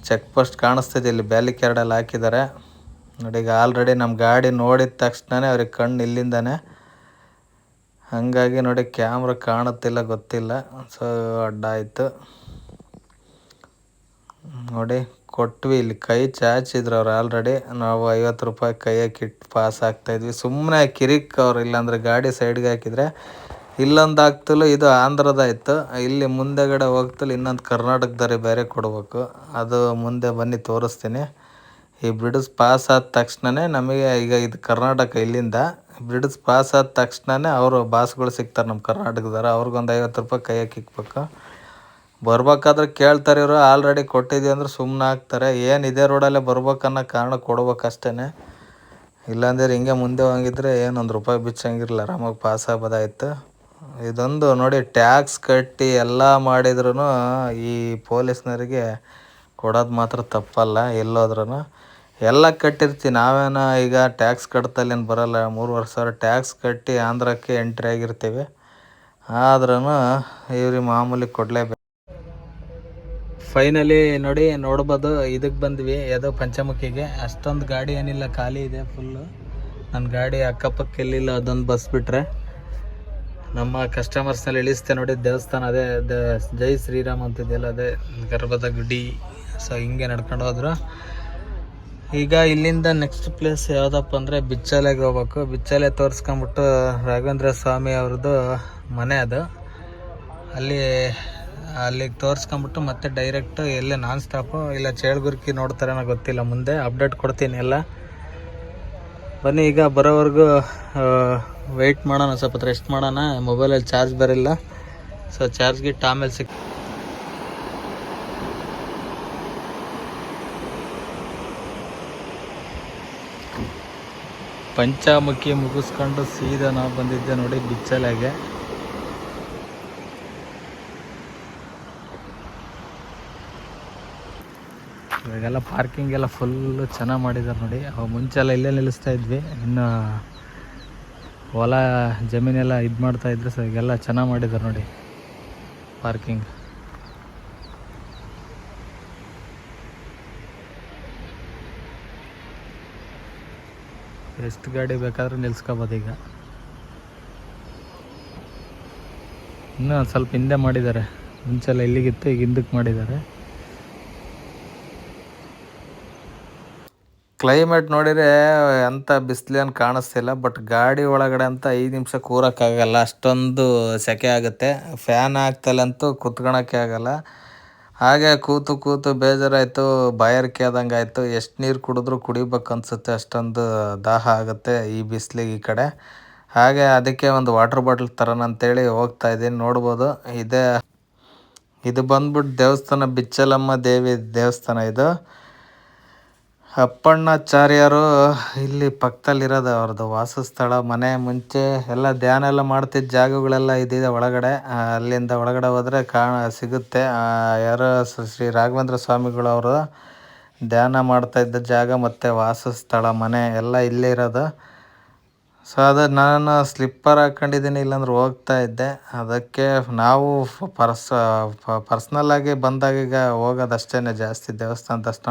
ಚೆಕ್ ಪೋಸ್ಟ್ ಕಾಣಿಸ್ತಿದೆ, ಇಲ್ಲಿ ಬ್ಯಾಲಿಕ್ಯಾರ್ಡಲ್ಲಿ ಹಾಕಿದ್ದಾರೆ ನೋಡಿ. ಈಗ ಆಲ್ರೆಡಿ ನಮ್ಮ ಗಾಡಿ ನೋಡಿದ ತಕ್ಷಣವೇ ಅವ್ರಿಗೆ ಕಣ್ಣು ಇಲ್ಲಿಂದಾನೆ. ಹಾಗಾಗಿ ನೋಡಿ ಕ್ಯಾಮ್ರಾ ಕಾಣುತ್ತಿಲ್ಲ ಗೊತ್ತಿಲ್ಲ. ಸೊ ಅಡ್ಡ ಆಯಿತು ನೋಡಿ. ಕೊಟ್ವಿ, ಇಲ್ಲಿ ಕೈ ಚಾಚಿದ್ರು ಅವ್ರು ಆಲ್ರೆಡಿ. ನಾವು 50 ರೂಪಾಯಿ ಕೈಯಾಗಿ ಇಟ್ಟು ಪಾಸ್ ಆಗ್ತಾಯಿದ್ವಿ. ಸುಮ್ಮನೆ ಕಿರಿಕ್ ಅವ್ರು. ಇಲ್ಲಾಂದರೆ ಗಾಡಿ ಸೈಡ್ಗೆ ಹಾಕಿದರೆ ಇಲ್ಲೊಂದು ಆಗ್ತಲೂ ಇದು ಆಂಧ್ರದಾಯ್ತು. ಇಲ್ಲಿ ಮುಂದೆಗಡೆ ಹೋಗ್ತಲೂ ಇನ್ನೊಂದು ಕರ್ನಾಟಕದವ್ರೆ ಬೇರೆ ಕೊಡಬೇಕು. ಅದು ಮುಂದೆ ಬನ್ನಿ ತೋರಿಸ್ತೀನಿ. ಈ ಬ್ರಿಡ್ಜ್ ಪಾಸ್ ಆದ ತಕ್ಷಣವೇ ನಮಗೆ ಈಗ ಇದು ಕರ್ನಾಟಕ ಇಲ್ಲಿಂದ ಬ್ರಿಡ್ಜ್ ಪಾಸ್ ಆದ ತಕ್ಷಣವೇ ಅವರು ಬಾಸ್ಗಳು ಸಿಗ್ತಾರೆ ನಮ್ಮ ಕರ್ನಾಟಕದವ್ರು. ಅವ್ರಿಗೊಂದು 50 ರೂಪಾಯಿ ಕೈಯಾಗೆ ಇಕ್ಬೇಕು. ಬರ್ಬೇಕಾದ್ರೆ ಕೇಳ್ತಾರೆ ಇವರು, ಆಲ್ರೆಡಿ ಕೊಟ್ಟಿದ್ದೀವಿ ಅಂದ್ರೆ ಸುಮ್ಮನೆ ಆಗ್ತಾರೆ. ಏನು ಇದೇ ರೋಡಲ್ಲೇ ಬರ್ಬೇಕನ್ನೋ ಕಾರಣ ಕೊಡ್ಬೇಕಷ್ಟೇ. ಇಲ್ಲಾಂದ್ರೆ ಹಿಂಗೆ ಮುಂದೆ ಹೋಗಿದ್ರೆ ಏನೊಂದು ರೂಪಾಯಿ ಬಿಚ್ಚಂಗಿರಲಿಲ್ಲ, ಆರಾಮಾಗಿ ಪಾಸ್ ಆಗೋದಾಯ್ತು. ಇದೊಂದು ನೋಡಿ, ಟ್ಯಾಕ್ಸ್ ಕಟ್ಟಿ ಎಲ್ಲ ಮಾಡಿದ್ರೂ ಈ ಪೊಲೀಸ್ನವರಿಗೆ ಕೊಡೋದು ಮಾತ್ರ ತಪ್ಪಲ್ಲ. ಎಲ್ಲೋದ್ರೂ ಎಲ್ಲ ಕಟ್ಟಿರ್ತೀವಿ ನಾವೇನೋ ಈಗ ಟ್ಯಾಕ್ಸ್ ಕಟ್ತಲ್ಲೇನು ಬರೋಲ್ಲ. 3,000 ಟ್ಯಾಕ್ಸ್ ಕಟ್ಟಿ ಆಂಧ್ರಕ್ಕೆ ಎಂಟ್ರಿ ಆಗಿರ್ತೀವಿ. ಆದ್ರೂ ಇವ್ರಿಗೆ ಮಾಮೂಲಿ ಕೊಡಲೇಬೇಕು. ಫೈನಲಿ ನೋಡಿ ನೋಡ್ಬೋದು, ಇದಕ್ಕೆ ಬಂದ್ವಿ ಯಾವುದೋ ಪಂಚಮುಖಿಗೆ. ಅಷ್ಟೊಂದು ಗಾಡಿ ಏನಿಲ್ಲ, ಖಾಲಿ ಇದೆ ಫುಲ್ಲು. ನನ್ನ ಗಾಡಿ ಅಕ್ಕಪಕ್ಕ ಎಲ್ಲಿಲ್ಲ, ಅದೊಂದು ಬಸ್ ಬಿಟ್ಟರೆ ನಮ್ಮ ಕಸ್ಟಮರ್ಸ್ನಲ್ಲಿ ಇಳಿಸ್ತೆ ನೋಡಿ. ದೇವಸ್ಥಾನ ಅದೇ ಜೈ ಶ್ರೀರಾಮ್ ಅಂತಿದೆಯಲ್ಲ, ಅದೇ ಗರ್ಭದ ಗುಡಿ. ಸೊ ಹಿಂಗೆ ನಡ್ಕೊಂಡು ಹೋದ್ರು. ಈಗ ಇಲ್ಲಿಂದ ನೆಕ್ಸ್ಟ್ ಪ್ಲೇಸ್ ಯಾವುದಪ್ಪ ಅಂದರೆ ಬಿಚ್ಚಲೆಗೆ ಹೋಗ್ಬೇಕು. ಬಿಚ್ಚಲೆ ತೋರಿಸ್ಕೊಂಬಿಟ್ಟು ರಾಘವೇಂದ್ರ ಸ್ವಾಮಿ ಅವ್ರದ್ದು ಮನೆ ಅದು, ಅಲ್ಲಿಗೆ ತೋರಿಸ್ಕೊಂಬಿಟ್ಟು ಮತ್ತೆ ಡೈರೆಕ್ಟ್ ಎಲ್ಲೇ ನಾನ್ ಸ್ಟಾಪು ಇಲ್ಲ ಚೇಳ್ಗುರ್ಕಿ ನೋಡ್ತಾರೆ ಅನ್ನೋ ಗೊತ್ತಿಲ್ಲ. ಮುಂದೆ ಅಪ್ಡೇಟ್ ಕೊಡ್ತೀನಿ ಎಲ್ಲ. ಬನ್ನಿ ಈಗ ಬರೋವರೆಗೂ ವೆಯ್ಟ್ ಮಾಡೋಣ, ಸ್ವಲ್ಪ ರೆಸ್ಟ್ ಮಾಡೋಣ. ಮೊಬೈಲಲ್ಲಿ ಚಾರ್ಜ್ ಬರಿಲ್ಲ, ಸೊ ಚಾರ್ಜ್ ಗಿಟ್ಟು ಆಮೇಲೆ ಸಿಕ್. ಪಂಚಮುಖಿ ಮುಗಿಸ್ಕೊಂಡು ಸೀದಾ ನಾವು ಬಂದಿದ್ದೆ ನೋಡಿ ಬಿಚ್ಚಲೆಗೆ. ಇವಾಗೆಲ್ಲ ಪಾರ್ಕಿಂಗ್ ಎಲ್ಲ ಫುಲ್ಲು ಚೆನ್ನಾಗಿ ಮಾಡಿದ್ದಾರೆ ನೋಡಿ. ಅವಾಗ ಮುಂಚೆಲ್ಲ ಇಲ್ಲೇ ನಿಲ್ಲಿಸ್ತಾ ಇದ್ವಿ, ಇನ್ನು ಹೊಲ ಜಮೀನೆಲ್ಲ ಇದು ಮಾಡ್ತಾಯಿದ್ರು. ಸೊ ಈಗೆಲ್ಲ ಚೆನ್ನಾಗಿ ಮಾಡಿದ್ದಾರೆ ನೋಡಿ ಪಾರ್ಕಿಂಗ್. ಎಷ್ಟು ಗಾಡಿ ಬೇಕಾದರೂ ನಿಲ್ಸ್ಕೊಬೋದು. ಈಗ ಇನ್ನೂ ಒಂದು ಸ್ವಲ್ಪ ಹಿಂದೆ ಮಾಡಿದ್ದಾರೆ, ಮುಂಚೆಲ್ಲ ಇಲ್ಲಿಗಿತ್ತು, ಈಗ ಹಿಂದಕ್ಕೆ ಮಾಡಿದ್ದಾರೆ. ಕ್ಲೈಮೇಟ್ ನೋಡಿದರೆ ಎಂಥ ಬಿಸಿಲೇನು ಕಾಣಿಸ್ತಿಲ್ಲ, ಬಟ್ ಗಾಡಿ ಒಳಗಡೆ ಅಂತ 5 ನಿಮಿಷ ಕೂರೋಕ್ಕಾಗಲ್ಲ, ಅಷ್ಟೊಂದು ಸೆಕೆ ಆಗುತ್ತೆ. ಫ್ಯಾನ್ ಹಾಕ್ತಲ್ಲಂತೂ ಕುತ್ಕೊಳಕ್ಕೆ ಆಗಲ್ಲ. ಹಾಗೆ ಕೂತು ಬೇಜಾರಾಯಿತು, ಬಾಯಾರಿಕೆ ಆದಂಗೆ ಆಯಿತು. ಎಷ್ಟು ನೀರು ಕುಡಿದ್ರೂ ಕುಡಿಬೇಕು ಅನಿಸುತ್ತೆ, ಅಷ್ಟೊಂದು ದಾಹ ಆಗುತ್ತೆ ಈ ಬಿಸಿಲಿಗೆ ಈ ಕಡೆ. ಹಾಗೆ ಅದಕ್ಕೆ ಒಂದು ವಾಟರ್ ಬಾಟಲ್ ತರೋಣ ಅಂತೇಳಿ ಹೋಗ್ತಾ ಇದ್ದೀನಿ. ನೋಡ್ಬೋದು, ಇದು ಬಂದ್ಬಿಟ್ಟು ದೇವಸ್ಥಾನ, ಬಿಚ್ಚಲಮ್ಮ ದೇವಿ ದೇವಸ್ಥಾನ. ಇದು ಅಪ್ಪಣ್ಣಾಚಾರ್ಯರು ಇಲ್ಲಿ ಪಕ್ಕದಲ್ಲಿರೋದು ಅವ್ರದ್ದು ವಾಸಸ್ಥಳ, ಮನೆ. ಮುಂಚೆ ಎಲ್ಲ ಧ್ಯಾನ ಎಲ್ಲ ಮಾಡ್ತಿದ್ದ ಜಾಗಗಳೆಲ್ಲ ಇದಿದೆ ಒಳಗಡೆ. ಅಲ್ಲಿಂದ ಒಳಗಡೆ ಹೋದರೆ ಸಿಗುತ್ತೆ. ಯಾರು ಶ್ರೀ ರಾಘವೇಂದ್ರ ಸ್ವಾಮಿಗಳು ಅವರು ಧ್ಯಾನ ಮಾಡ್ತಾಯಿದ್ದ ಜಾಗ ಮತ್ತು ವಾಸಸ್ಥಳ, ಮನೆ ಎಲ್ಲ ಇಲ್ಲೇ ಇರೋದು. ಸೊ ಅದು ನಾನು ಸ್ಲಿಪ್ಪರ್ ಹಾಕ್ಕೊಂಡಿದ್ದೀನಿ, ಇಲ್ಲಾಂದ್ರೆ ಹೋಗ್ತಾ ಇದ್ದೆ. ಅದಕ್ಕೆ ನಾವು ಪರ್ಸ್ನಲ್ಲಾಗಿ ಬಂದಾಗ ಈಗ ಹೋಗೋದಷ್ಟೇ ಜಾಸ್ತಿ, ದೇವಸ್ಥಾನ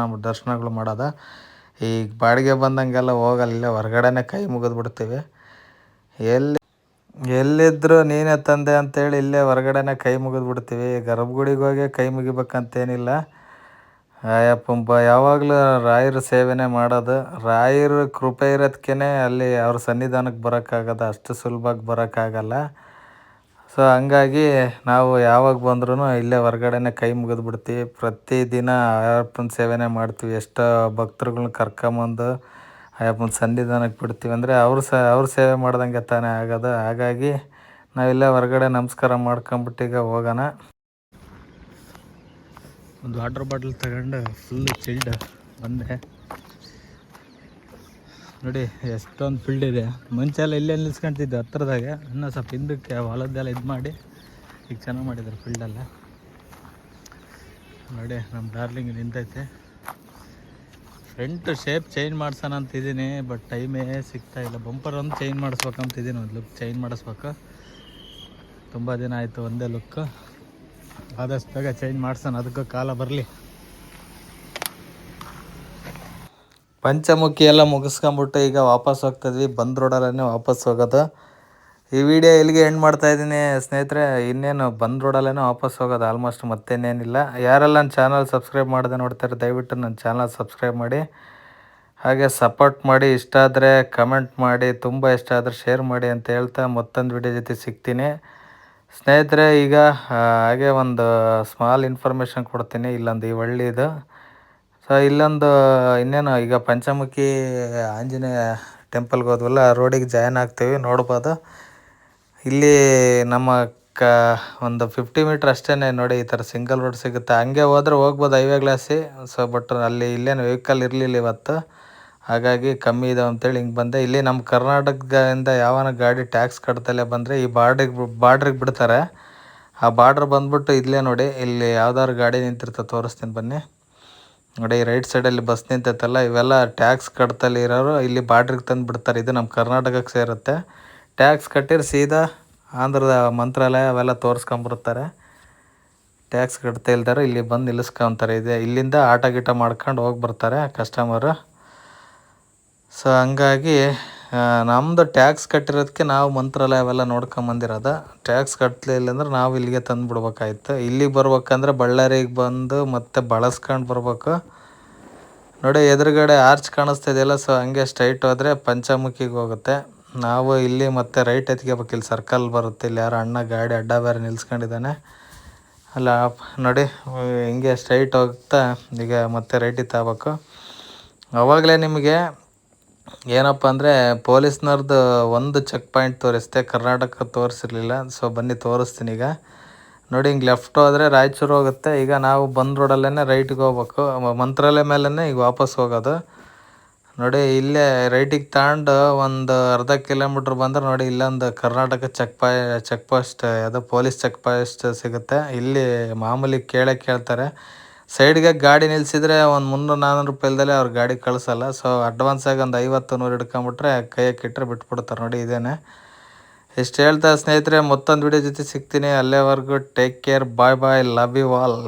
ದರ್ಶನಗಳು ಮಾಡೋದು. ಈಗ ಬಾಡಿಗೆ ಬಂದಂಗೆಲ್ಲ ಹೋಗಲ್ಲ, ಇಲ್ಲೇ ಹೊರಗಡೆನೇ ಕೈ ಮುಗಿದ್ಬಿಡ್ತೀವಿ. ಎಲ್ಲಿದ್ದರೂ ನೀನೇ ತಂದೆ ಅಂತೇಳಿ ಇಲ್ಲೇ ಹೊರಗಡೆನೇ ಕೈ ಮುಗಿದ್ಬಿಡ್ತೀವಿ. ಗರ್ಭಗುಡಿಗೆ ಹೋಗಿ ಕೈ ಮುಗಿಬೇಕಂತೇನಿಲ್ಲ. ಅಯ್ಯಪ್ಪ ಯಾವಾಗಲೂ ರಾಯರ ಸೇವೆನೇ ಮಾಡೋದು. ರಾಯರ ಕೃಪೆ ಇರೋದಕ್ಕೇ ಅಲ್ಲಿ ಅವ್ರ ಸನ್ನಿಧಾನಕ್ಕೆ ಬರೋಕ್ಕಾಗೋದು, ಅಷ್ಟು ಸುಲಭವಾಗಿ ಬರೋಕ್ಕಾಗಲ್ಲ. ಸೊ ಹಂಗಾಗಿ ನಾವು ಯಾವಾಗ ಬಂದ್ರೂ ಇಲ್ಲೇ ಹೊರಗಡೆನೇ ಕೈ ಮುಗಿದ್ಬಿಡ್ತೀವಿ. ಪ್ರತಿದಿನ ಅಯ್ಯಪ್ಪನ ಸೇವೆನೇ ಮಾಡ್ತೀವಿ. ಎಷ್ಟೋ ಭಕ್ತರುಗಳ್ನ ಕರ್ಕೊಂಬಂದು ಅಯ್ಯಪ್ಪನ ಸನ್ನಿಧಾನಕ್ಕೆ ಬಿಡ್ತೀವಿ. ಅಂದರೆ ಅವ್ರ ಸೇವೆ ಮಾಡ್ದಂಗೆ ತಾನೇ ಆಗೋದು. ಹಾಗಾಗಿ ನಾವಿಲ್ಲೇ ಹೊರಗಡೆ ನಮಸ್ಕಾರ ಮಾಡ್ಕೊಂಬಿಟ್ಟು ಈಗ ಹೋಗೋಣ. ಒಂದು ವಾಟರ್ ಬಾಟಲ್ ತಗೊಂಡು ಫುಲ್ಲು ಚಿಲ್ಡ್ ಬಂದೆ ನೋಡಿ. ಎಷ್ಟೊಂದು ಫೀಲ್ಡ್ ಇದೆ. ಮುಂಚೆಲ್ಲ ಇಲ್ಲೇ ನಿಲ್ಸ್ಕೊತಿದ್ದೆ ಹತ್ರದಾಗೆ, ಇನ್ನೂ ಸ್ವಲ್ಪ ಹಿಂದಕ್ಕೆ ಹೊಲದ್ದೆಲ್ಲ ಇದು ಮಾಡಿ ಈಗ ಚೆನ್ನಾಗಿ ಮಾಡಿದ್ದಾರೆ ಫೀಲ್ಡೆಲ್ಲ ನೋಡಿ. ನಮ್ಮ ಡಾರ್ಲಿಂಗ್ ನಿಂತೈತೆ. ಫ್ರಂಟ್ ಶೇಪ್ ಚೇಂಜ್ ಮಾಡ್ಸೋಣ ಅಂತಿದ್ದೀನಿ, ಬಟ್ ಟೈಮೇ ಸಿಗ್ತಾಯಿಲ್ಲ. ಬಂಪರ್ ಒಂದು ಚೇಂಜ್ ಮಾಡಿಸ್ಬೇಕಂತಿದ್ದೀನಿ, ಒಂದು ಲುಕ್ ಚೇಂಜ್ ಮಾಡಿಸ್ಬೇಕು. ತುಂಬ ದಿನ ಆಯಿತು ಒಂದೇ ಲುಕ್. ಆದಷ್ಟು ಬೇಗ ಚೇಂಜ್ ಮಾಡ್ಸೋಣ, ಅದಕ್ಕೂ ಕಾಲ ಬರಲಿ. ಪಂಚಮುಖಿ ಎಲ್ಲ ಮುಗಿಸ್ಕೊಂಬಿಟ್ಟು ಈಗ ವಾಪಸ್ ಹೋಗ್ತಾಯಿದ್ವಿ. ಬಂದ್ ರೋಡಲ್ಲೇ ವಾಪಸ್ ಹೋಗೋದು. ಈ ವಿಡಿಯೋ ಎಲ್ಲಿಗೆ ಎಂಡ್ ಮಾಡ್ತಾಯಿದ್ದೀನಿ ಸ್ನೇಹಿತರೆ. ಇನ್ನೇನು ಬಂದ್ ರೋಡಲ್ಲೇ ವಾಪಸ್ ಹೋಗೋದು ಆಲ್ಮೋಸ್ಟ್, ಮತ್ತೇನೇನಿಲ್ಲ. ಯಾರೆಲ್ಲ ನನ್ನ ಚಾನಲ್ ಸಬ್ಸ್ಕ್ರೈಬ್ ಮಾಡದೆ ನೋಡ್ತಾರೆ ದಯವಿಟ್ಟು ನನ್ನ ಚಾನಲ್ ಸಬ್ಸ್ಕ್ರೈಬ್ ಮಾಡಿ, ಹಾಗೆ ಸಪೋರ್ಟ್ ಮಾಡಿ. ಇಷ್ಟ ಆದರೆ ಕಮೆಂಟ್ ಮಾಡಿ, ತುಂಬ ಇಷ್ಟ ಆದರೆ ಶೇರ್ ಮಾಡಿ ಅಂತ ಹೇಳ್ತಾ ಮತ್ತೊಂದು ವಿಡಿಯೋ ಜೊತೆ ಸಿಗ್ತೀನಿ. ಸ್ನೇಹಿತರೆ ಈಗ ಹಾಗೆ ಒಂದು ಸ್ಮಾಲ್ ಇನ್ಫಾರ್ಮೇಷನ್ ಕೊಡ್ತೀನಿ. ಇಲ್ಲೊಂದು ಈ ಒಳ್ಳೆಯದು ಸೊ ಇಲ್ಲೊಂದು ಇನ್ನೇನು ಈಗ ಪಂಚಮುಖಿ ಆಂಜನೇಯ ಟೆಂಪಲ್ಗೆ ಹೋದ್ವಲ್ಲ, ಆ ರೋಡಿಗೆ ಜಾಯ್ನ್ ಆಗ್ತೀವಿ. ನೋಡ್ಬೋದು ಇಲ್ಲಿ ನಮ್ಮ ಕ ಒಂದು 50 ಮೀಟ್ರ್ ಅಷ್ಟೇ ನೋಡಿ, ಈ ಥರ ಸಿಂಗಲ್ ರೋಡ್ ಸಿಗುತ್ತೆ. ಹಂಗೆ ಹೋದ್ರೆ ಹೋಗ್ಬೋದು ಹೈವೇ ಗ್ಲಾಸಿ. ಸೊ ಬಟ್ ಅಲ್ಲಿ ಇಲ್ಲೇನು ವೆಹಿಕಲ್ ಇರಲಿಲ್ಲ ಇವತ್ತು, ಹಾಗಾಗಿ ಕಮ್ಮಿ ಇದಾವೆ ಅಂತೇಳಿ ಹಿಂಗೆ ಬಂದೆ. ಇಲ್ಲಿ ನಮ್ಮ ಕರ್ನಾಟಕದಿಂದ ಯಾವನ ಗಾಡಿ ಟ್ಯಾಕ್ಸ್ ಕಟ್ತಲೇ ಬಂದರೆ ಈ ಬಾರ್ಡ್ರಿಗೆ ಬಿಡ್ತಾರೆ. ಆ ಬಾರ್ಡ್ರ್ ಬಂದ್ಬಿಟ್ಟು ಇಲ್ಲೇ ನೋಡಿ, ಇಲ್ಲಿ ಯಾವ್ದಾದ್ರು ಗಾಡಿ ನಿಂತಿರ್ತದೆ, ತೋರಿಸ್ತೀನಿ ಬನ್ನಿ. ನೋಡಿ ರೈಟ್ ಸೈಡಲ್ಲಿ ಬಸ್ ನಿಂತೈತಲ್ಲ, ಇವೆಲ್ಲ ಟ್ಯಾಕ್ಸ್ ಕಟ್ತಲ್ಲಿ ಇರೋರು ಇಲ್ಲಿ ಬಾರ್ಡ್ರಿಗೆ ತಂದು ಬಿಡ್ತಾರೆ. ಇದು ನಮ್ಮ ಕರ್ನಾಟಕಕ್ಕೆ ಸೇರುತ್ತೆ. ಟ್ಯಾಕ್ಸ್ ಕಟ್ಟಿದ್ರೆ ಸೀದಾ ಆಂಧ್ರದ ಮಂತ್ರಾಲಯ ಅವೆಲ್ಲ ತೋರಿಸ್ಕೊಂಬರ್ತಾರೆ. ಟ್ಯಾಕ್ಸ್ ಕಟ್ತಾ ಇಲ್ದಾರೆ ಇಲ್ಲಿ ಬಂದು ನಿಲ್ಲಿಸ್ಕೊತಾರೆ. ಇದೆ ಇಲ್ಲಿಂದ ಆಟ ಗೀಟ ಮಾಡ್ಕೊಂಡು ಹೋಗಿ ಬರ್ತಾರೆ ಕಸ್ಟಮರು. ಸೊ ಹಂಗಾಗಿ ನಮ್ಮದು ಟ್ಯಾಕ್ಸ್ ಕಟ್ಟಿರೋದಕ್ಕೆ ನಾವು ಮಂತ್ರಾಲಯ ಅವೆಲ್ಲ ನೋಡ್ಕೊಂಬಂದಿರೋದು. ಟ್ಯಾಕ್ಸ್ ಕಟ್ಟಲಿಲ್ಲ ಅಂದ್ರೆ ನಾವು ಇಲ್ಲಿಗೆ ತಂದು ಬಿಡ್ಬೇಕಾಯ್ತು. ಇಲ್ಲಿಗೆ ಬರ್ಬೇಕಂದ್ರೆ ಬಳ್ಳಾರಿಗೆ ಬಂದು ಮತ್ತೆ ಬಳಸ್ಕೊಂಡು ಬರ್ಬೇಕು. ನೋಡಿ ಎದುರುಗಡೆ ಆರ್ಚ್ ಕಾಣಿಸ್ತಿದೆಯಲ್ಲ, ಸೊ ಹಂಗೆ ಸ್ಟ್ರೈಟ್ ಹೋದರೆ ಪಂಚಮುಖಿಗೆ ಹೋಗುತ್ತೆ. ನಾವು ಇಲ್ಲಿ ಮತ್ತೆ ರೈಟ್ ಎತ್ಕೋಬೇಕು. ಇಲ್ಲಿ ಸರ್ಕಲ್ ಬರುತ್ತೆ. ಇಲ್ಲಿ ಯಾರೋ ಅಣ್ಣ ಗಾಡಿ ಅಡ್ಡ ಬೇರೆ ನಿಲ್ಸ್ಕೊಂಡಿದ್ದಾನೆ ಅಲ್ಲ ನೋಡಿ, ಹಿಂಗೆ ಸ್ಟ್ರೈಟ್ ಹೋಗ್ತಾ ಈಗ ಮತ್ತೆ ರೈಟಿಗೆ ತಗೋಬೇಕು. ಅವಾಗಲೇ ನಿಮಗೆ ಏನಪ್ಪ ಅಂದರೆ ಪೊಲೀಸ್ನವ್ರದ್ದು ಒಂದು ಚೆಕ್ ಪಾಯಿಂಟ್ ತೋರಿಸ್ತೆ, ಕರ್ನಾಟಕ ತೋರಿಸಿರ್ಲಿಲ್ಲ. ಸೊ ಬನ್ನಿ ತೋರಿಸ್ತೀನಿ ಈಗ. ನೋಡಿ ಹಿಂಗೆ ಲೆಫ್ಟ್ ಹೋದರೆ ರಾಯಚೂರು ಹೋಗುತ್ತೆ. ಈಗ ನಾವು ಬಂದ ರೋಡಲ್ಲೇ ರೈಟಿಗೆ ಹೋಗ್ಬೇಕು, ಮಂತ್ರಾಲಯ ಮೇಲೇ ಈಗ ವಾಪಸ್ ಹೋಗೋದು. ನೋಡಿ ಇಲ್ಲೇ ರೈಟಿಗೆ ತಗೊಂಡು ಒಂದು ಅರ್ಧ ಕಿಲೋಮೀಟ್ರ್ ಬಂದ್ರೆ ನೋಡಿ ಇಲ್ಲೊಂದು ಕರ್ನಾಟಕ ಚೆಕ್ ಪೋಸ್ಟ್ ಯಾವುದೋ ಪೊಲೀಸ್ ಚೆಕ್ ಪೋಸ್ಟ್ ಸಿಗುತ್ತೆ. ಇಲ್ಲಿ ಮಾಮೂಲಿ ಕೇಳ್ತಾರೆ. ಸೈಡ್ಗೆ ಗಾಡಿ ನಿಲ್ಲಿಸಿದ್ರೆ ಒಂದು 300-400 ರೂಪಾಯಿಲ್ದಲ್ಲೇ ಅವ್ರು ಗಾಡಿ ಕಳಿಸಲ್ಲ. ಸೊ ಅಡ್ವಾನ್ಸಾಗಿ ಒಂದು 50-100 ಹಿಡ್ಕೊಂಬಿಟ್ರೆ ಕೈಯಾಗೆ ಇಟ್ಟರೆ ಬಿಟ್ಬಿಡ್ತಾರೆ. ನೋಡಿ ಇದೇನೆ. ಇಷ್ಟು ಹೇಳ್ತಾ ಸ್ನೇಹಿತರೆ, ಮತ್ತೊಂದು ವಿಡಿಯೋ ಜೊತೆ ಸಿಗ್ತೀನಿ. ಅಲ್ಲೇವರೆಗೂ take care, bye bye, love you all.